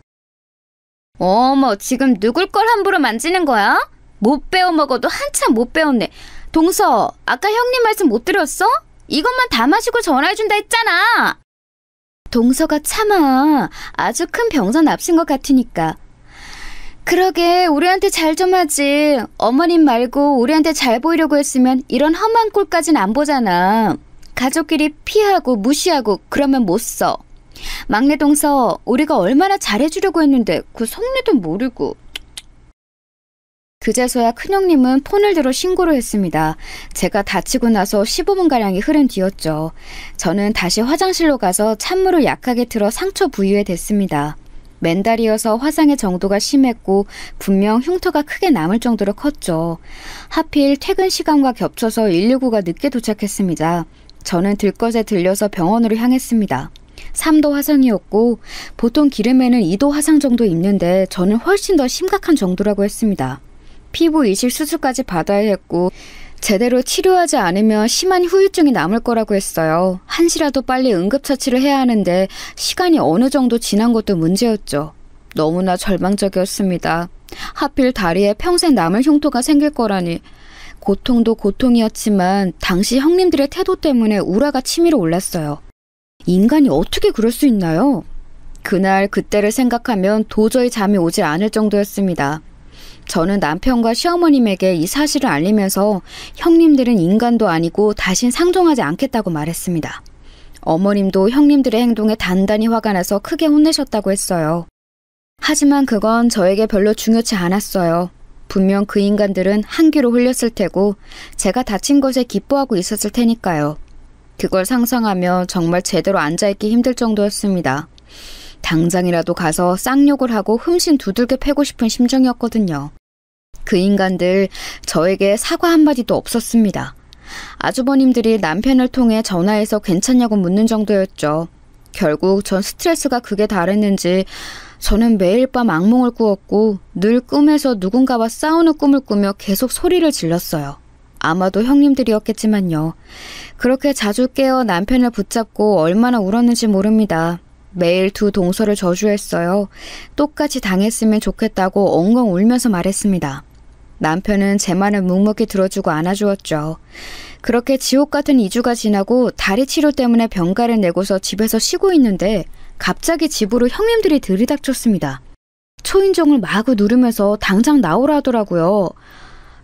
어머, 지금 누굴 걸 함부로 만지는 거야? 못 배워 먹어도 한참 못 배웠네. 동서, 아까 형님 말씀 못 들었어? 이것만 다 마시고 전화해준다 했잖아. 동서가 참아. 아주 큰 병선 앞신 것 같으니까. 그러게 우리한테 잘 좀 하지. 어머님 말고 우리한테 잘 보이려고 했으면 이런 험한 꼴까진 안 보잖아. 가족끼리 피하고 무시하고 그러면 못 써. 막내 동서, 우리가 얼마나 잘해주려고 했는데 그 속내도 모르고. 그제서야 큰형님은 폰을 들어 신고를 했습니다. 제가 다치고 나서 15분가량이 흐른 뒤였죠. 저는 다시 화장실로 가서 찬물을 약하게 틀어 상처 부위에 댔습니다. 맨달이어서 화상의 정도가 심했고 분명 흉터가 크게 남을 정도로 컸죠. 하필 퇴근 시간과 겹쳐서 119가 늦게 도착했습니다. 저는 들것에 들려서 병원으로 향했습니다. 3도 화상이었고 보통 기름에는 2도 화상 정도 있는데 저는 훨씬 더 심각한 정도라고 했습니다. 피부 이식 수술까지 받아야 했고 제대로 치료하지 않으면 심한 후유증이 남을 거라고 했어요. 한시라도 빨리 응급처치를 해야 하는데 시간이 어느 정도 지난 것도 문제였죠. 너무나 절망적이었습니다. 하필 다리에 평생 남을 흉터가 생길 거라니. 고통도 고통이었지만 당시 형님들의 태도 때문에 우라가 치밀어 올랐어요. 인간이 어떻게 그럴 수 있나요? 그날 그때를 생각하면 도저히 잠이 오지 않을 정도였습니다. 저는 남편과 시어머님에게 이 사실을 알리면서 형님들은 인간도 아니고 다신 상종하지 않겠다고 말했습니다. 어머님도 형님들의 행동에 단단히 화가 나서 크게 혼내셨다고 했어요. 하지만 그건 저에게 별로 중요치 않았어요. 분명 그 인간들은 한 귀로 흘렸을 테고 제가 다친 것에 기뻐하고 있었을 테니까요. 그걸 상상하며 정말 제대로 앉아있기 힘들 정도였습니다. 당장이라도 가서 쌍욕을 하고 흠신 두들겨 패고 싶은 심정이었거든요. 그 인간들 저에게 사과 한마디도 없었습니다. 아주버님들이 남편을 통해 전화해서 괜찮냐고 묻는 정도였죠. 결국 전 스트레스가 극에 달했는지 저는 매일 밤 악몽을 꾸었고 늘 꿈에서 누군가와 싸우는 꿈을 꾸며 계속 소리를 질렀어요. 아마도 형님들이었겠지만요. 그렇게 자주 깨어 남편을 붙잡고 얼마나 울었는지 모릅니다. 매일 두 동서를 저주했어요. 똑같이 당했으면 좋겠다고 엉엉 울면서 말했습니다. 남편은 제 말을 묵묵히 들어주고 안아주었죠. 그렇게 지옥 같은 2주가 지나고 다리 치료 때문에 병가를 내고서 집에서 쉬고 있는데 갑자기 집으로 형님들이 들이닥쳤습니다. 초인종을 마구 누르면서 당장 나오라 하더라고요.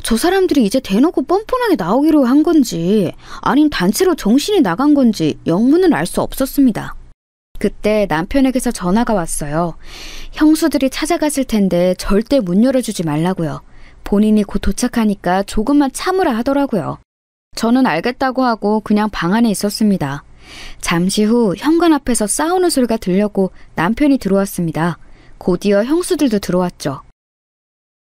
저 사람들이 이제 대놓고 뻔뻔하게 나오기로 한 건지 아닌 단체로 정신이 나간 건지 영문은 알 수 없었습니다. 그때 남편에게서 전화가 왔어요. 형수들이 찾아갔을 텐데 절대 문 열어주지 말라고요. 본인이 곧 도착하니까 조금만 참으라 하더라고요. 저는 알겠다고 하고 그냥 방 안에 있었습니다. 잠시 후 현관 앞에서 싸우는 소리가 들렸고 남편이 들어왔습니다. 곧이어 형수들도 들어왔죠.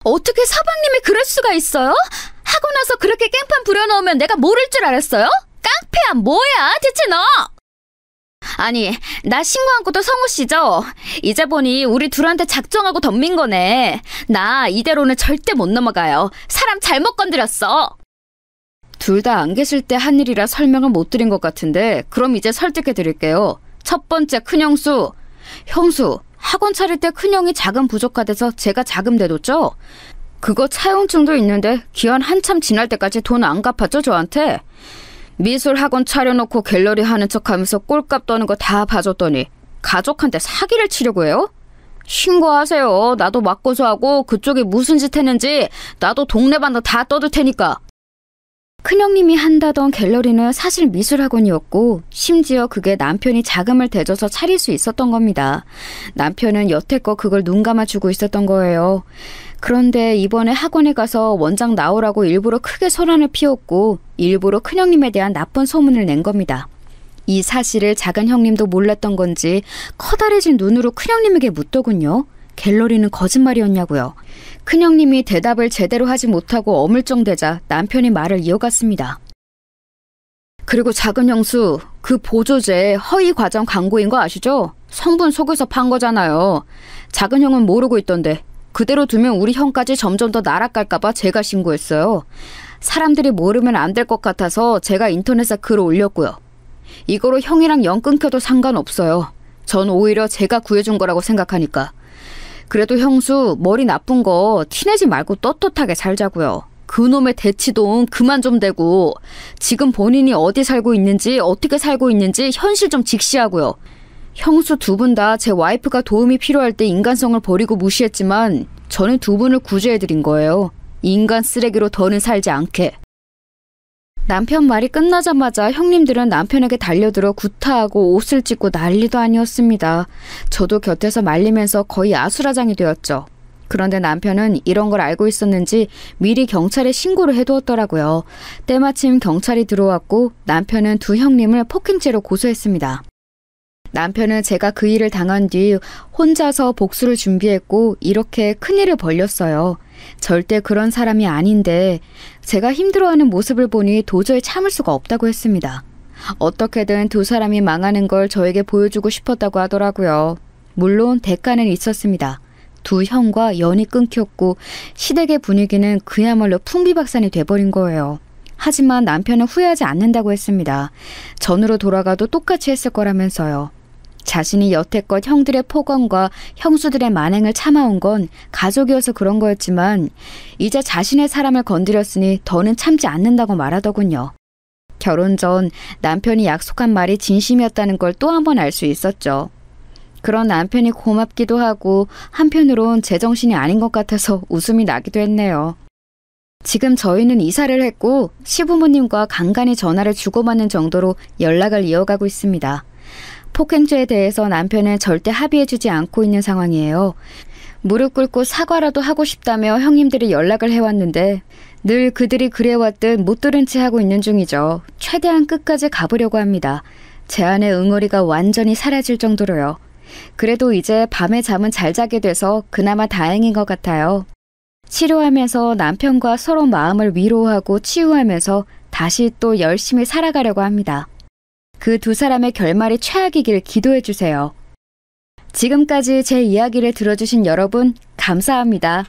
어떻게 사방님이 그럴 수가 있어요? 하고 나서 그렇게 깽판 부려놓으면 내가 모를 줄 알았어요? 깡패야 뭐야 대체 너? 아니 나 신고한 것도 성우 씨죠? 이제 보니 우리 둘한테 작정하고 덤빈 거네. 나 이대로는 절대 못 넘어가요. 사람 잘못 건드렸어. 둘 다 안 계실 때 한 일이라 설명을 못 드린 것 같은데 그럼 이제 설득해 드릴게요. 첫 번째 큰형수. 형수, 학원 차릴 때 큰형이 자금 부족하대서 제가 자금 내뒀죠? 그거 차용증도 있는데 기한 한참 지날 때까지 돈 안 갚았죠 저한테? 미술 학원 차려놓고 갤러리 하는 척하면서 꼴값 떠는 거 다 봐줬더니 가족한테 사기를 치려고 해요? 신고하세요. 나도 맞고소하고 그쪽이 무슨 짓 했는지 나도 동네방도 다 떠들 테니까. 큰형님이 한다던 갤러리는 사실 미술학원이었고 심지어 그게 남편이 자금을 대줘서 차릴 수 있었던 겁니다. 남편은 여태껏 그걸 눈 감아주고 있었던 거예요. 그런데 이번에 학원에 가서 원장 나오라고 일부러 크게 소란을 피웠고 일부러 큰형님에 대한 나쁜 소문을 낸 겁니다. 이 사실을 작은 형님도 몰랐던 건지 커다래진 눈으로 큰형님에게 묻더군요. 갤러리는 거짓말이었냐고요. 큰형님이 대답을 제대로 하지 못하고 어물쩡대자 남편이 말을 이어갔습니다. 그리고 작은 형수, 그 보조제 허위 과정 광고인 거 아시죠? 성분 속여서 판 거잖아요. 작은 형은 모르고 있던데 그대로 두면 우리 형까지 점점 더 날아갈까봐 제가 신고했어요. 사람들이 모르면 안 될 것 같아서 제가 인터넷에 글을 올렸고요. 이거로 형이랑 연 끊겨도 상관없어요. 전 오히려 제가 구해준 거라고 생각하니까. 그래도 형수 머리 나쁜 거 티내지 말고 떳떳하게 살자고요. 그놈의 대치동 그만 좀 대고 지금 본인이 어디 살고 있는지 어떻게 살고 있는지 현실 좀 직시하고요. 형수 두 분 다 제 와이프가 도움이 필요할 때 인간성을 버리고 무시했지만 저는 두 분을 구제해드린 거예요. 인간 쓰레기로 더는 살지 않게. 남편 말이 끝나자마자 형님들은 남편에게 달려들어 구타하고 옷을 찢고 난리도 아니었습니다. 저도 곁에서 말리면서 거의 아수라장이 되었죠. 그런데 남편은 이런 걸 알고 있었는지 미리 경찰에 신고를 해두었더라고요. 때마침 경찰이 들어왔고 남편은 두 형님을 폭행죄로 고소했습니다. 남편은 제가 그 일을 당한 뒤 혼자서 복수를 준비했고 이렇게 큰일을 벌렸어요. 절대 그런 사람이 아닌데 제가 힘들어하는 모습을 보니 도저히 참을 수가 없다고 했습니다. 어떻게든 두 사람이 망하는 걸 저에게 보여주고 싶었다고 하더라고요. 물론 대가는 있었습니다. 두 형과 연이 끊겼고 시댁의 분위기는 그야말로 풍비박산이 돼버린 거예요. 하지만 남편은 후회하지 않는다고 했습니다. 전으로 돌아가도 똑같이 했을 거라면서요. 자신이 여태껏 형들의 폭언과 형수들의 만행을 참아온 건 가족이어서 그런 거였지만 이제 자신의 사람을 건드렸으니 더는 참지 않는다고 말하더군요. 결혼 전 남편이 약속한 말이 진심이었다는 걸 또 한 번 알 수 있었죠. 그런 남편이 고맙기도 하고 한편으론 제정신이 아닌 것 같아서 웃음이 나기도 했네요. 지금 저희는 이사를 했고 시부모님과 간간히 전화를 주고받는 정도로 연락을 이어가고 있습니다. 폭행죄에 대해서 남편은 절대 합의해주지 않고 있는 상황이에요. 무릎 꿇고 사과라도 하고 싶다며 형님들이 연락을 해왔는데 늘 그들이 그래왔듯 못 들은 채 하고 있는 중이죠. 최대한 끝까지 가보려고 합니다. 제 안의 응어리가 완전히 사라질 정도로요. 그래도 이제 밤에 잠은 잘 자게 돼서 그나마 다행인 것 같아요. 치료하면서 남편과 서로 마음을 위로하고 치유하면서 다시 또 열심히 살아가려고 합니다. 그 두 사람의 결말이 최악이길 기도해 주세요. 지금까지 제 이야기를 들어주신 여러분 감사합니다.